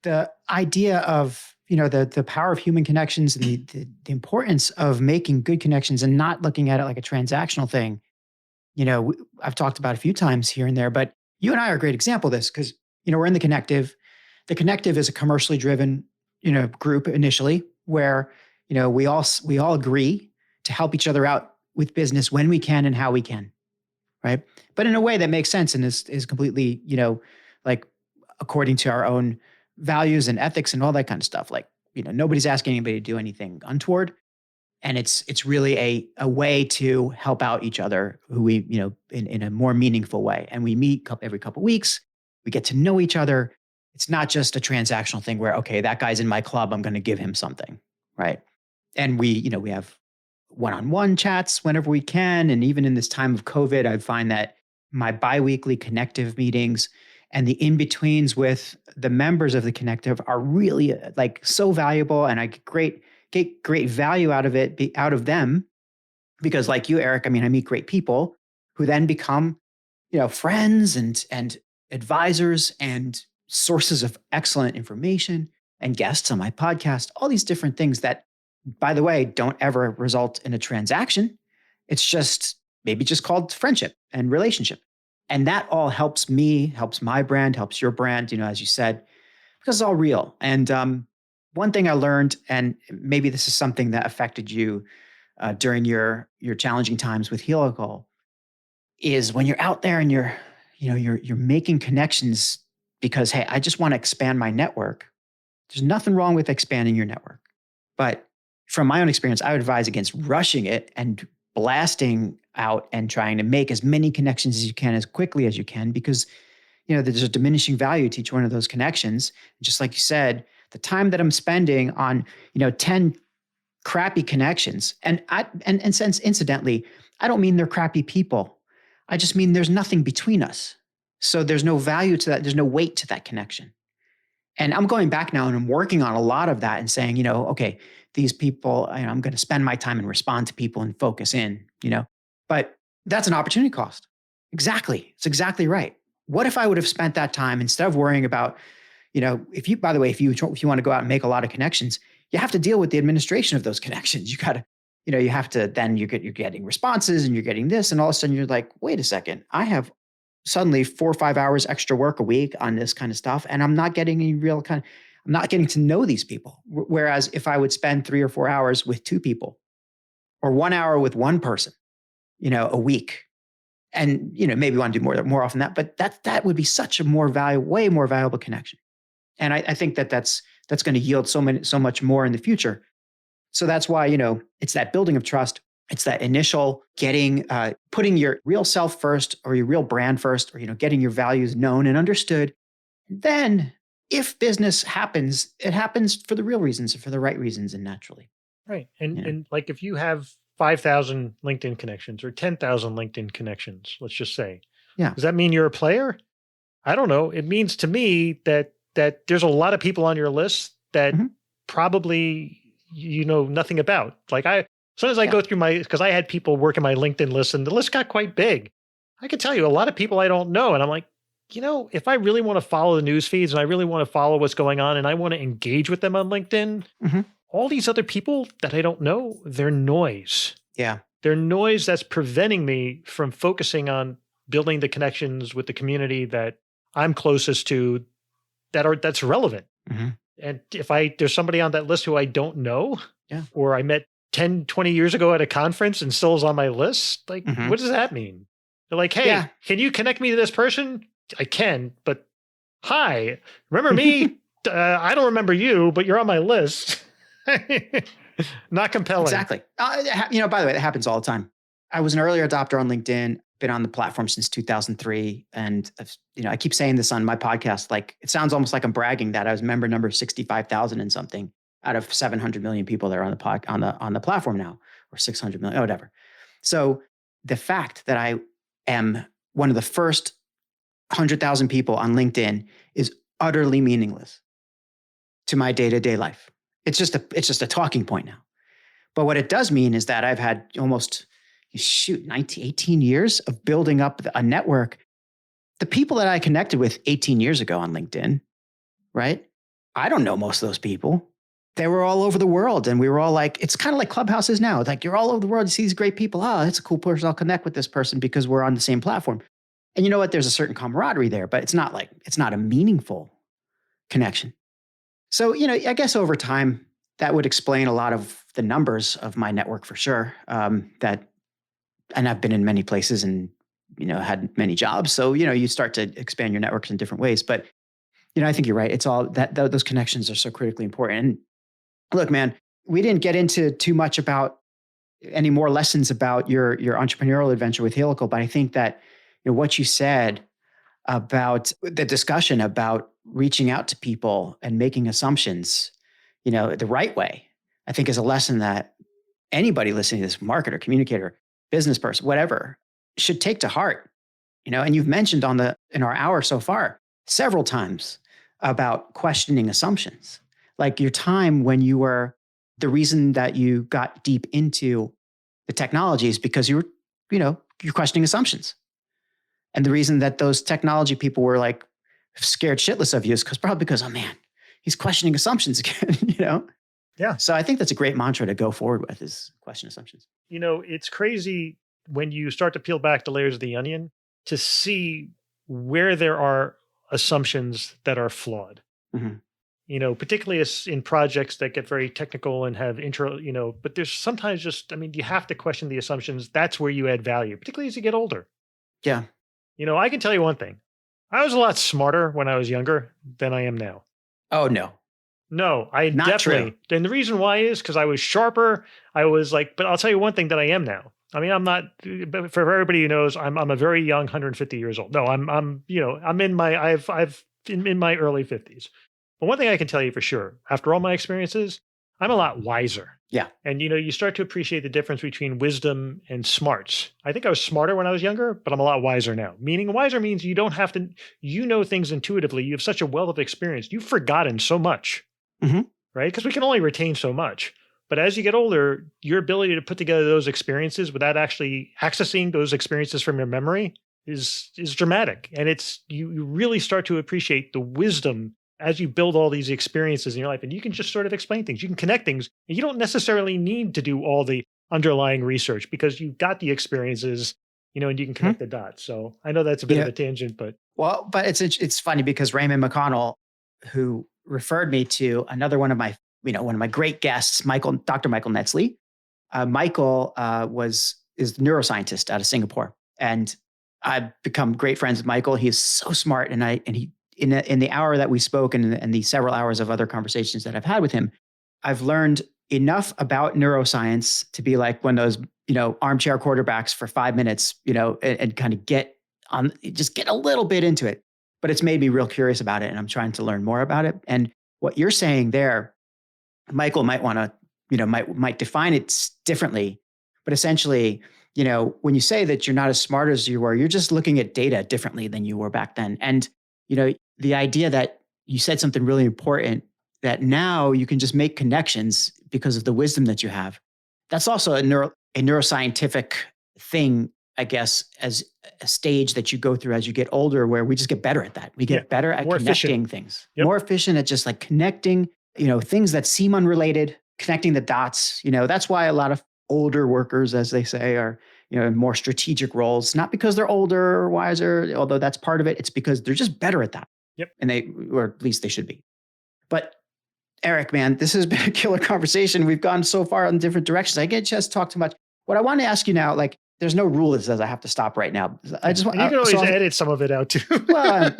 The idea of the power of human connections and the importance of making good connections and not looking at it like a transactional thing. I've talked about a few times here and there, but you and I are a great example of this because we're in the Connective. The Connective is a commercially driven group initially where we all agree to help each other out with business when we can and how we can, right? But in a way that makes sense and is completely like according to our own values and ethics and all that kind of stuff. Like nobody's asking anybody to do anything untoward, and it's really a way to help out each other who we in a more meaningful way. And we meet every couple of weeks. We get to know each other. It's not just a transactional thing where, okay, that guy's in my club, I'm going to give him something, right? And we have one-on-one chats whenever we can. And even in this time of COVID, I find that my biweekly Connective meetings and the in-betweens with the members of the Connective are really like so valuable. And I get great value out of them because like you, Eric, I mean, I meet great people who then become, friends and advisors and sources of excellent information and guests on my podcast, all these different things that, by the way, don't ever result in a transaction. It's just maybe just called friendship and relationship. And that all helps me, helps my brand, helps your brand, as you said, because it's all real. And one thing I learned, and maybe this is something that affected you during your challenging times with Helical, is when you're out there and you're making connections because, hey, I just want to expand my network. There's nothing wrong with expanding your network. But from my own experience, I would advise against rushing it and blasting out and trying to make as many connections as you can as quickly as you can because, there's a diminishing value to each one of those connections. Just like you said, the time that I'm spending on, 10 crappy connections, and since incidentally, I don't mean they're crappy people. I just mean there's nothing between us. So there's no value to that. There's no weight to that connection. And I'm going back now and I'm working on a lot of that and saying, okay, these people, I'm going to spend my time and respond to people and focus in, but that's an opportunity cost. Exactly. It's exactly right. What if I would have spent that time instead of worrying about, if you want to go out and make a lot of connections, you have to deal with the administration of those connections. You got to, you have to, then you're getting responses and you're getting this. And all of a sudden you're like, wait a second, I have suddenly 4 or 5 hours extra work a week on this kind of stuff. And I'm not getting I'm not getting to know these people. Whereas if I would spend 3 or 4 hours with 2 people or 1 hour with one person, a week, and, maybe want to do more often than that, but that would be such a way more valuable connection. And I think that's going to yield so much more in the future. So that's why, it's that building of trust. It's that initial putting your real self first or your real brand first, or, getting your values known and understood. Then if business happens, it happens for the real reasons and for the right reasons and naturally. Right. And like if you have 5,000 LinkedIn connections or 10,000 LinkedIn connections, let's just say, yeah. Does that mean you're a player? I don't know. It means to me that there's a lot of people on your list that probably you know nothing about. Like as soon as I go through because I had people work in my LinkedIn list and the list got quite big. I can tell you a lot of people I don't know. And I'm like, if I really want to follow the news feeds and I really want to follow what's going on and I want to engage with them on LinkedIn, all these other people that I don't know, they're noise. Yeah. They're noise that's preventing me from focusing on building the connections with the community that I'm closest to that's relevant. And if there's somebody on that list who I don't know, or I met 10, 20 years ago at a conference and still is on my list, like, what does that mean? They're like, hey, can you connect me to this person? I can, but hi, remember me? I don't remember you, but you're on my list. Not compelling. Exactly. By the way, that happens all the time. I was an early adopter on LinkedIn, been on the platform since 2003. And, I keep saying this on my podcast, like it sounds almost like I'm bragging that I was member number 65,000 and something out of 700 million people that are on the platform now, or 600 million, whatever. So the fact that I am one of the first 100,000 people on LinkedIn is utterly meaningless to my day-to-day life. It's just a talking point now. But what it does mean is that I've had almost, 18 years of building up a network. The people that I connected with 18 years ago on LinkedIn, right? I don't know most of those people. They were all over the world. And we were all like, it's kind of like Clubhouse is now. It's like you're all over the world. You see these great people. Oh, that's a cool person. I'll connect with this person because we're on the same platform. And you know what? There's a certain camaraderie there, but it's not a meaningful connection. So, I guess over time, that would explain a lot of the numbers of my network for sure. And I've been in many places and, had many jobs. So, you start to expand your networks in different ways. But, I think you're right. It's all that those connections are so critically important. And look, man, we didn't get into too much about any more lessons about your entrepreneurial adventure with Helical, but I think that what you said about the discussion about reaching out to people and making assumptions, the right way, I think is a lesson that anybody listening to this, marketer, communicator, business person, whatever, should take to heart. And you've mentioned in our hour so far several times about questioning assumptions, like your time when you were, the reason that you got deep into the technology is because you're questioning assumptions. And the reason that those technology people were like scared shitless of you is probably because, oh man, he's questioning assumptions again, Yeah. So I think that's a great mantra to go forward with, is question assumptions. It's crazy when you start to peel back the layers of the onion to see where there are assumptions that are flawed. Mm-hmm. Particularly in projects that get very technical and have but there's sometimes you have to question the assumptions. That's where you add value, particularly as you get older. Yeah. I can tell you one thing. I was a lot smarter when I was younger than I am now. Oh, no. No, I Not definitely. True. And the reason why is because I was sharper. I was like, but I'll tell you one thing that I am now. I'm not, but for everybody who knows, I'm a very young 150 years old. No, I'm in my, in my early 50s. But one thing I can tell you for sure, after all my experiences, I'm a lot wiser. Yeah. And, you start to appreciate the difference between wisdom and smarts. I think I was smarter when I was younger, but I'm a lot wiser now. Meaning wiser means you don't have to, things intuitively. You have such a wealth of experience. You've forgotten so much, mm-hmm. right? Because we can only retain so much. But as you get older, your ability to put together those experiences without actually accessing those experiences from your memory is dramatic. And you really start to appreciate the wisdom as you build all these experiences in your life. And you can just sort of explain things. You can connect things. And you don't necessarily need to do all the underlying research because you've got the experiences, and you can connect the dots. So I know that's a bit of a tangent, but. Well, but it's funny because Raymond McConnell, who referred me to another one of my great guests, Dr. Michael Netzley. Michael is the neuroscientist out of Singapore. And I've become great friends with Michael. He is so smart. And he, in the hour that we spoke and the several hours of other conversations that I've had with him, I've learned enough about neuroscience to be like one of those, armchair quarterbacks for 5 minutes, and kind of get a little bit into it. But it's made me real curious about it. And I'm trying to learn more about it. And what you're saying there, Michael might want to, might define it differently. But essentially, when you say that you're not as smart as you were, you're just looking at data differently than you were back then. And, the idea that you said something really important, that now you can just make connections because of the wisdom that you have. That's also a neuroscientific thing, I guess, as a stage that you go through as you get older, where we just get better at that. We get better at connecting things, more efficient at just like connecting, things that seem unrelated, connecting the dots. That's why a lot of older workers, as they say, are, in more strategic roles, not because they're older or wiser, although that's part of it. It's because they're just better at that. Yep. And or at least they should be. But Eric, man, this has been a killer conversation. We've gone so far in different directions. I get a chance to talk too much. What I want to ask you now, like, there's no rule that says I have to stop right now. I just want. You can always edit some of it out too. Well,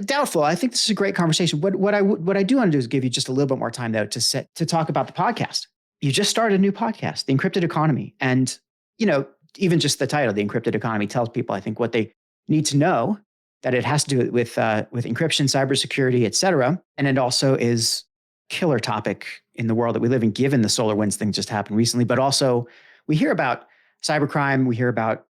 doubtful. I think this is a great conversation. What I do want to do is give you just a little bit more time though to talk about the podcast. You just started a new podcast, The Encrypted Economy, and even just the title, The Encrypted Economy, tells people, I think, what they need to know. That it has to do with encryption, cybersecurity, et cetera. And it also is a killer topic in the world that we live in, given the Solarwinds thing just happened recently. But also, we hear about cybercrime, we hear about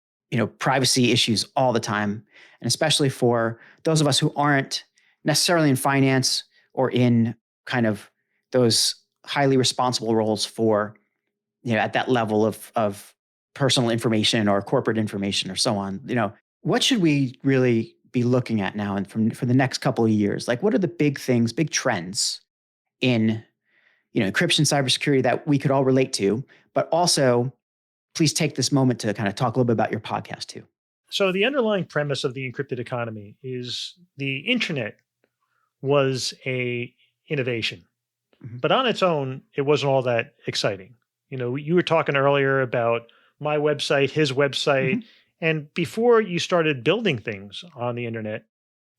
privacy issues all the time, and especially for those of us who aren't necessarily in finance or in kind of those highly responsible roles for at that level of personal information or corporate information or so on, what should we really be looking at now and for the next couple of years? Like, what are the big things, big trends in, encryption, cybersecurity that we could all relate to, but also please take this moment to kind of talk a little bit about your podcast too. So the underlying premise of the encrypted economy is the internet was a innovation, but on its own, it wasn't all that exciting. You were talking earlier about my website, his website, and before you started building things on the internet,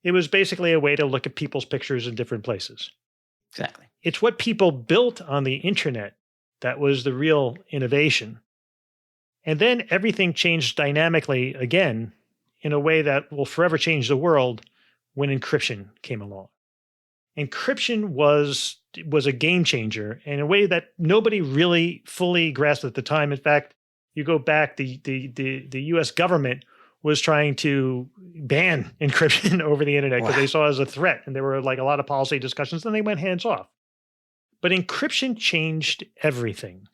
it was basically a way to look at people's pictures in different places. Exactly. It's what people built on the internet that was the real innovation. And then everything changed dynamically again in a way that will forever change the world when encryption came along. Encryption was a game changer in a way that nobody really fully grasped at the time. In fact, you go back, the US government was trying to ban encryption over the internet because they saw it as a threat. And there were like a lot of policy discussions, then they went hands off. But encryption changed everything.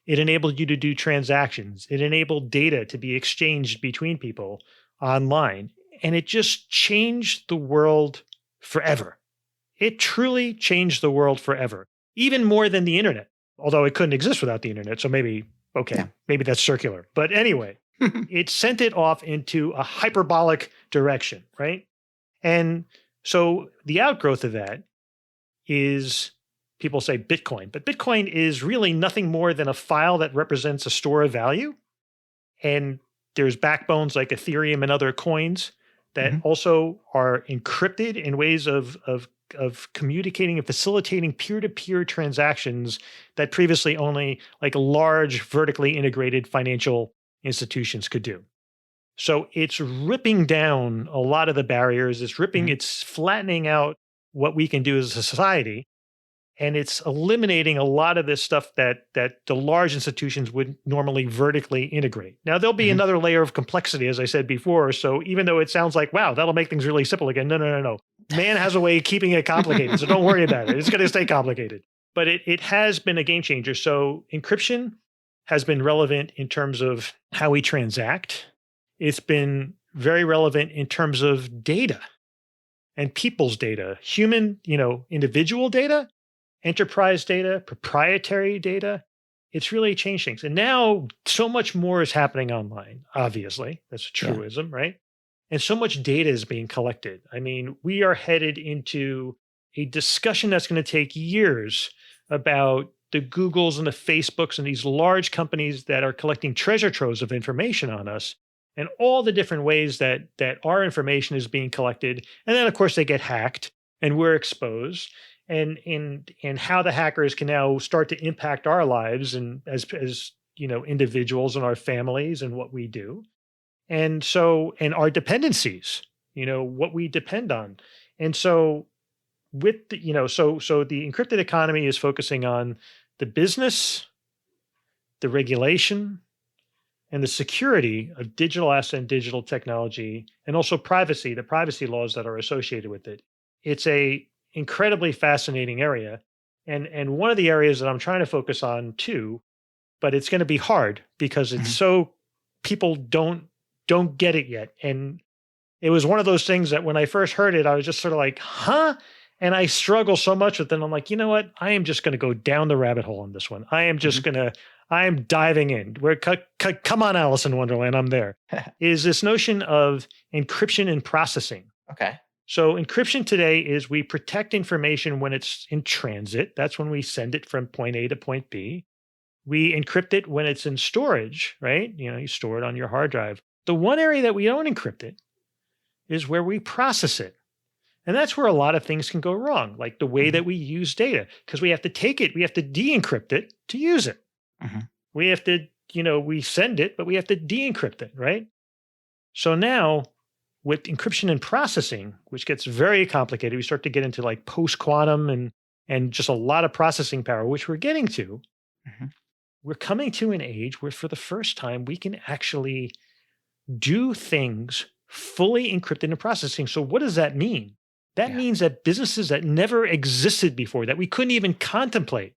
It enabled you to do transactions. It enabled data to be exchanged between people online. And it just changed the world forever. It truly changed the world forever, even more than the internet, although it couldn't exist without the internet. So maybe that's circular. But anyway, it sent it off into a hyperbolic direction, right? And so the outgrowth of that is, people say Bitcoin, but Bitcoin is really nothing more than a file that represents a store of value. And there's backbones like Ethereum and other coins that also are encrypted in ways of communicating and facilitating peer-to-peer transactions that previously only like large vertically integrated financial institutions could do. So it's ripping down a lot of the barriers. It's flattening out what we can do as a society. And it's eliminating a lot of this stuff that the large institutions would normally vertically integrate. Now, there'll be another layer of complexity, as I said before. So even though it sounds like, wow, that'll make things really simple again. No. Man has a way of keeping it complicated. So don't worry about it. It's going to stay complicated. But it has been a game changer. So encryption has been relevant in terms of how we transact. It's been very relevant in terms of data and people's data, human, individual data, enterprise data, proprietary data. It's really changed things. And now so much more is happening online, obviously. That's a truism, right? And so much data is being collected. I mean, we are headed into a discussion that's going to take years about the Googles and the Facebooks and these large companies that are collecting treasure troves of information on us and all the different ways that our information is being collected. And then, of course, they get hacked and we're exposed. And how the hackers can now start to impact our lives and as individuals and our families and what we do. And our dependencies, what we depend on. And so with so the encrypted economy is focusing on the business, the regulation, and the security of digital asset and digital technology, and also privacy, the privacy laws that are associated with it. It's a incredibly fascinating area. And one of the areas that I'm trying to focus on too, but it's going to be hard because it's so people don't get it yet. And it was one of those things that when I first heard it, I was just sort of like, huh? And I struggle so much with it. I'm like, you know what? I am just going to go down the rabbit hole on this one. I am just I am diving in. Come on, Alice in Wonderland. I'm there. Is this notion of encryption and processing. Okay. So encryption today is we protect information when it's in transit. That's when we send it from point A to point B. We encrypt it when it's in storage, right? You store it on your hard drive. The one area that we don't encrypt it is where we process it. And that's where a lot of things can go wrong, like the way that we use data, because we have to take it, we have to de-encrypt it to use it. We have to, we send it, but we have to de-encrypt it, right? So now, with encryption and processing, which gets very complicated, we start to get into like post-quantum and just a lot of processing power, which we're getting to. We're coming to an age where for the first time, we can actually do things fully encrypted and processing. So what does that mean? That means that businesses that never existed before, that we couldn't even contemplate,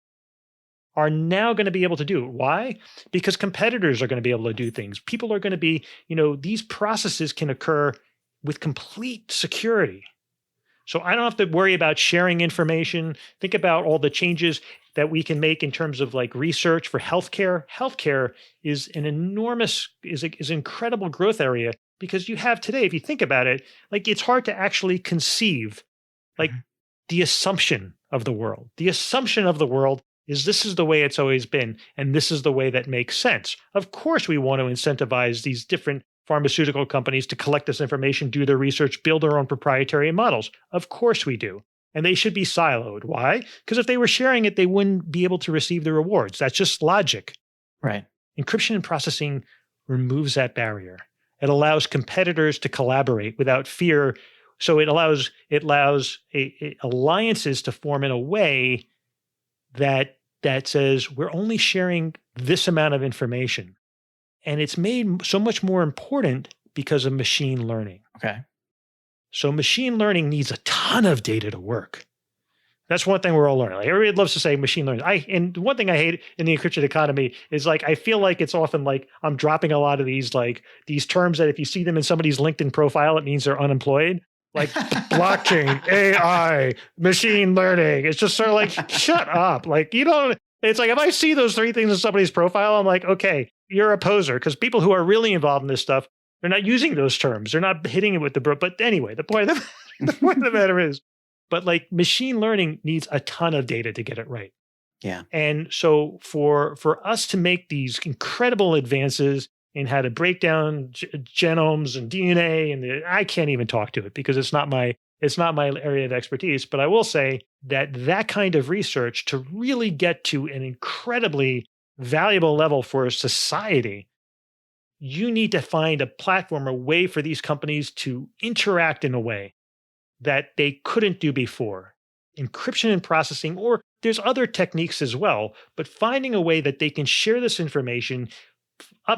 are now going to be able to do it. Why? Because competitors are going to be able to do things. People are going to be, these processes can occur with complete security. So I don't have to worry about sharing information. Think about all the changes that we can make in terms of like research for healthcare. Healthcare is an incredible growth area because you have today, if you think about it, like it's hard to actually conceive like the assumption of the world. The assumption of the world is this is the way it's always been, and this is the way that makes sense. Of course, we want to incentivize these different pharmaceutical companies to collect this information, do their research, build their own proprietary models. Of course we do. And they should be siloed. Why? Because if they were sharing it, they wouldn't be able to receive the rewards. That's just logic. Right. Encryption and processing removes that barrier. It allows competitors to collaborate without fear. So it allows alliances to form in a way that says we're only sharing this amount of information. And it's made so much more important because of machine learning. Okay. So machine learning needs a ton of data to work. That's one thing we're all learning. Like everybody loves to say machine learning. And one thing I hate in the encrypted economy is like I feel like it's often like I'm dropping a lot of these terms that if you see them in somebody's LinkedIn profile, it means they're unemployed. Like blockchain, AI, machine learning. It's just sort of like, shut up. Like it's like if I see those three things in somebody's profile, I'm like, okay, you're a poser. Because people who are really involved in this stuff, they're not using those terms. They're not hitting it with the but anyway, the point of the matter is, but like machine learning needs a ton of data to get it right. Yeah. And so for us to make these incredible advances in how to break down genomes and DNA, and I can't even talk to it because it's not my area of expertise. But I will say that kind of research to really get to an incredibly valuable level for a society, you need to find a platform, a way for these companies to interact in a way that they couldn't do before. Encryption and processing, or there's other techniques as well, but finding a way that they can share this information,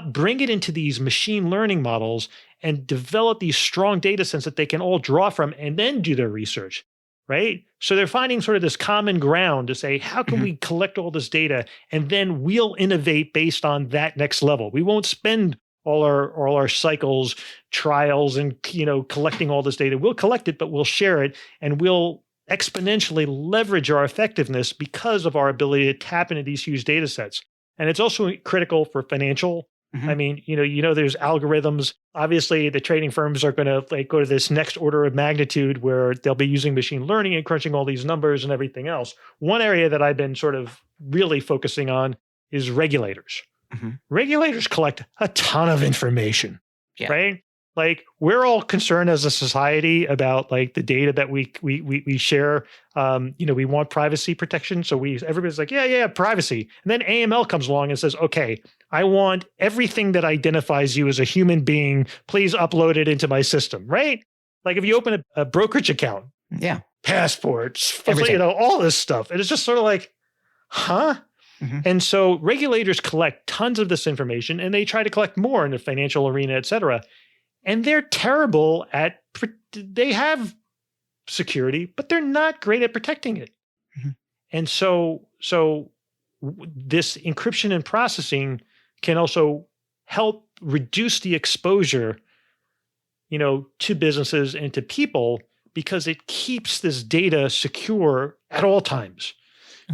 bring it into these machine learning models, and develop these strong data sets that they can all draw from and then do their research, right? So they're finding sort of this common ground to say, how can we collect all this data and then we'll innovate based on that next level? We won't spend all our cycles, trials, and collecting all this data. We'll collect it, but we'll share it, and we'll exponentially leverage our effectiveness because of our ability to tap into these huge data sets. And it's also critical for financial. I mean, there's algorithms. Obviously, the trading firms are going to go to this next order of magnitude where they'll be using machine learning and crunching all these numbers and everything else. One area that I've been sort of really focusing on is regulators. Regulators collect a ton of information, right? Like we're all concerned as a society about like the data that we share. We want privacy protection, so everybody's like, yeah, privacy. And then AML comes along and says, okay, I want everything that identifies you as a human being. Please upload it into my system, right? Like if you open a brokerage account, passports, all this stuff, and it's just sort of like, huh? And so regulators collect tons of this information, and they try to collect more in the financial arena, et cetera. And they're terrible they have security, but they're not great at protecting it. And so this encryption and processing can also help reduce the exposure, to businesses and to people because it keeps this data secure at all times.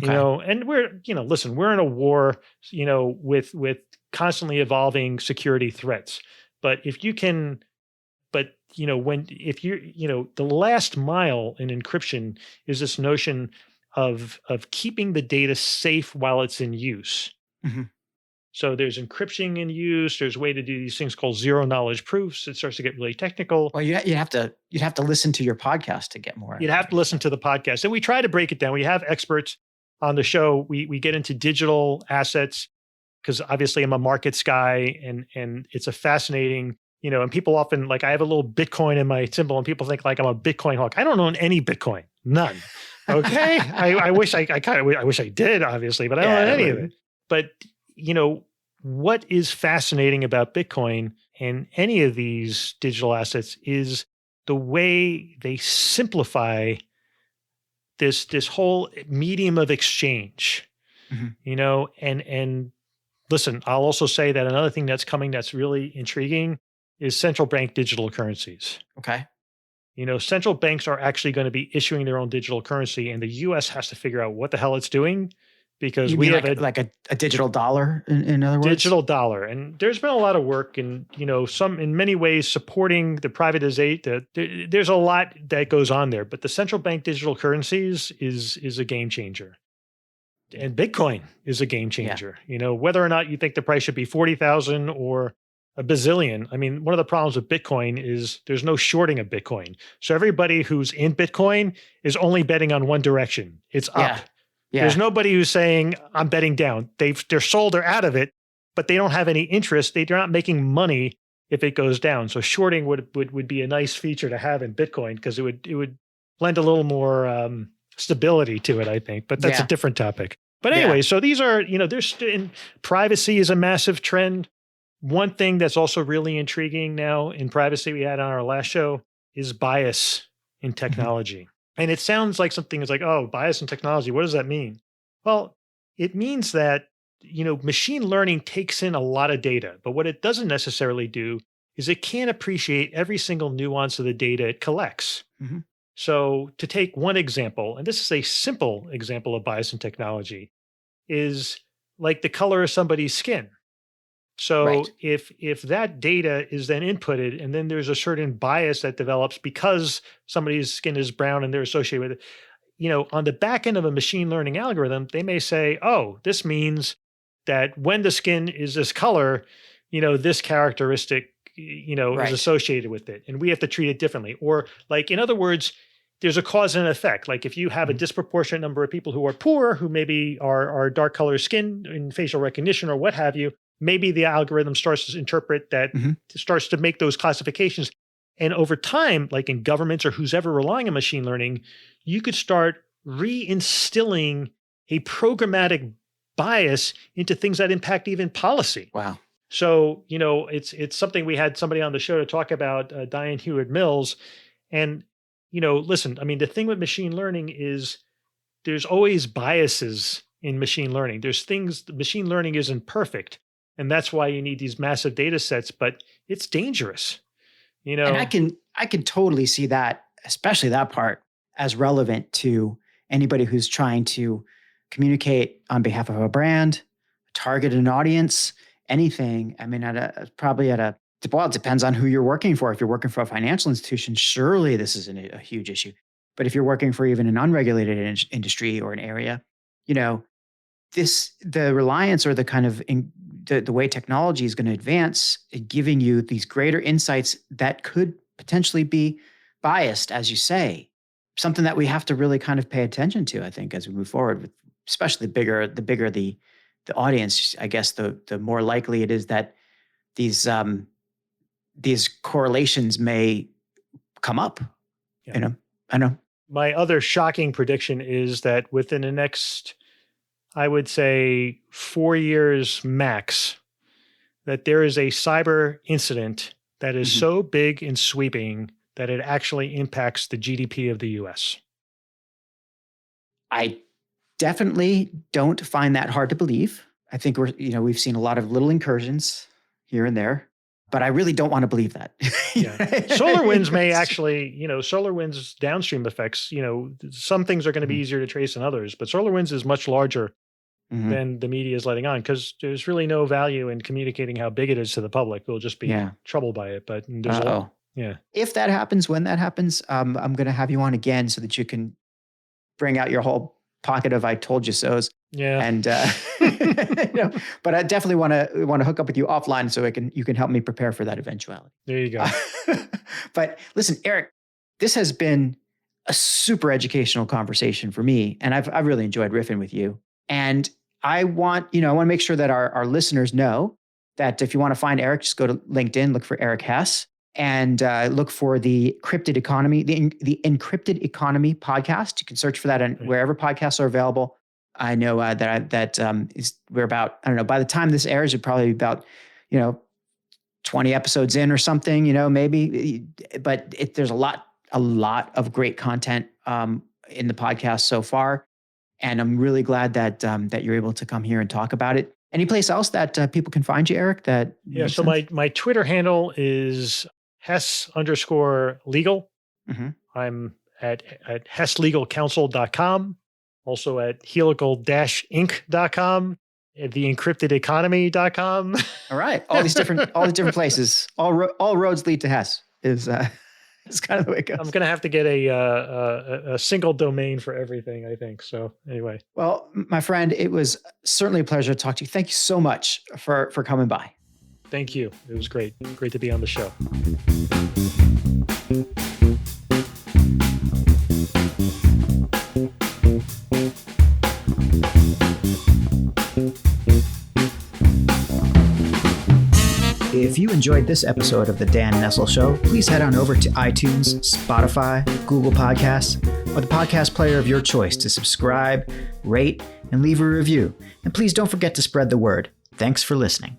And we're in a war, with constantly evolving security threats. But if you can, the last mile in encryption is this notion of keeping the data safe while it's in use. So there's encryption in use. There's a way to do these things called zero knowledge proofs. It starts to get really technical. Well, you'd have to listen to your podcast to get more. You'd have to listen to the podcast, and we try to break it down. We have experts on the show. We get into digital assets because obviously I'm a markets guy, and it's a fascinating, and people often like I have a little Bitcoin in my symbol, and people think like I'm a Bitcoin hawk. I don't own any Bitcoin, none. Okay, I wish I wish I did, obviously, but I don't own any of it. But what is fascinating about Bitcoin and any of these digital assets is the way they simplify this whole medium of exchange. Mhm. And listen, I'll also say that another thing that's coming that's really intriguing is central bank digital currencies. Okay. Central banks are actually going to be issuing their own digital currency, and the US has to figure out what the hell it's doing because You we mean have a a digital dollar, in other words? digital dollar. And there's been a lot of work and, some in many ways supporting the privatization. There's a lot that goes on there, but the central bank digital currencies is a game changer. And Bitcoin is a game Yeah. changer. Whether or not you think the price should be 40,000 or a bazillion. I mean, one of the problems with Bitcoin is there's no shorting of Bitcoin. So everybody who's in Bitcoin is only betting on one direction. It's up. Yeah. There's Yeah. nobody who's saying I'm betting down. They're sold, they're out of it, but they don't have any interest. They're not making money if it goes down. So shorting would be a nice feature to have in Bitcoin because it would lend a little more stability to it, I think. But that's a Yeah. different topic. But Yeah. anyway, so these are, privacy is a massive trend. One thing that's also really intriguing now in privacy we had on our last show is bias in technology. And it sounds like something is like, oh, bias in technology. What does that mean? Well, it means that, machine learning takes in a lot of data, but what it doesn't necessarily do is it can't appreciate every single nuance of the data it collects. Mhm. So to take one example, and this is a simple example of bias in technology, is like the color of somebody's skin. So Right. if that data is then inputted and then there's a certain bias that develops because somebody's skin is brown and they're associated with it, on the back end of a machine learning algorithm, they may say, oh, this means that when the skin is this color, this characteristic, is Right. associated with it. And we have to treat it differently. Or like, in other words, there's a cause and effect. Like if you have a disproportionate number of people who are poor, who maybe are dark color skin in facial recognition or what have you, maybe the algorithm starts to interpret that, Mhm. starts to make those classifications. And over time, like in governments or who's ever relying on machine learning, you could start reinstilling a programmatic bias into things that impact even policy. Wow. So, it's something we had somebody on the show to talk about, Diane Hewitt Mills. And, listen, I mean, the thing with machine learning is there's always biases in machine learning. There's things, machine learning isn't perfect. And that's why you need these massive data sets, but it's dangerous. And I can totally see that, especially that part, as relevant to anybody who's trying to communicate on behalf of a brand, target an audience, anything. I mean, well, it depends on who you're working for. If you're working for a financial institution, surely this isn't a huge issue. But if you're working for even an unregulated industry or an area, you know, the reliance or the kind of the way technology is going to advance, giving you these greater insights that could potentially be biased, as you say, something that we have to really kind of pay attention to, I think, as we move forward. With especially the bigger the audience, I guess the more likely it is that these correlations may come up. Yeah. You know, I know. My other shocking prediction is that within the next, I would say 4 years max, that there is a cyber incident that is Mhm. so big and sweeping that it actually impacts the GDP of the US. I definitely don't find that hard to believe. I think we've seen a lot of little incursions here and there, but I really don't want to believe that. Yeah. SolarWinds may actually, SolarWinds downstream effects, some things are going to be easier to trace than others, but SolarWinds is much larger Mhm. than the media is letting on because there's really no value in communicating how big it is to the public. We'll just be Yeah. troubled by it. But there's a Uh-oh. lot. Yeah. If that happens, when that happens, I'm going to have you on again so that you can bring out your whole pocket of "I told you so's." Yeah. And but I definitely want to hook up with you offline so you can help me prepare for that eventuality. There you go. But listen, Eric, this has been a super educational conversation for me, and I've really enjoyed riffing with you. And I want to make sure that our listeners know that if you want to find Eric, just go to LinkedIn, look for Eric Hess, and look for the Encrypted Economy, the Encrypted Economy podcast. You can search for that on wherever podcasts are available. I know we're about, I don't know, by the time this airs, it'd probably be about 20 episodes in or something, maybe. But there's a lot of great content in the podcast so far. And I'm really glad that that you're able to come here and talk about it. Any place else that people can find you, Eric? So my Twitter handle is Hess_legal. Mm-hmm. I'm at hesslegalcounsel.com, also at helical-inc.com, at encryptedeconomy.com. All right. All these different places. All roads lead to Hess is kind of the way it goes. I'm going to have to get a single domain for everything, I think. So anyway. Well, my friend, it was certainly a pleasure to talk to you. Thank you so much for coming by. Thank you. It was great. Great to be on the show. If you enjoyed this episode of The Dan Nessel Show, please head on over to iTunes, Spotify, Google Podcasts, or the podcast player of your choice to subscribe, rate, and leave a review. And please don't forget to spread the word. Thanks for listening.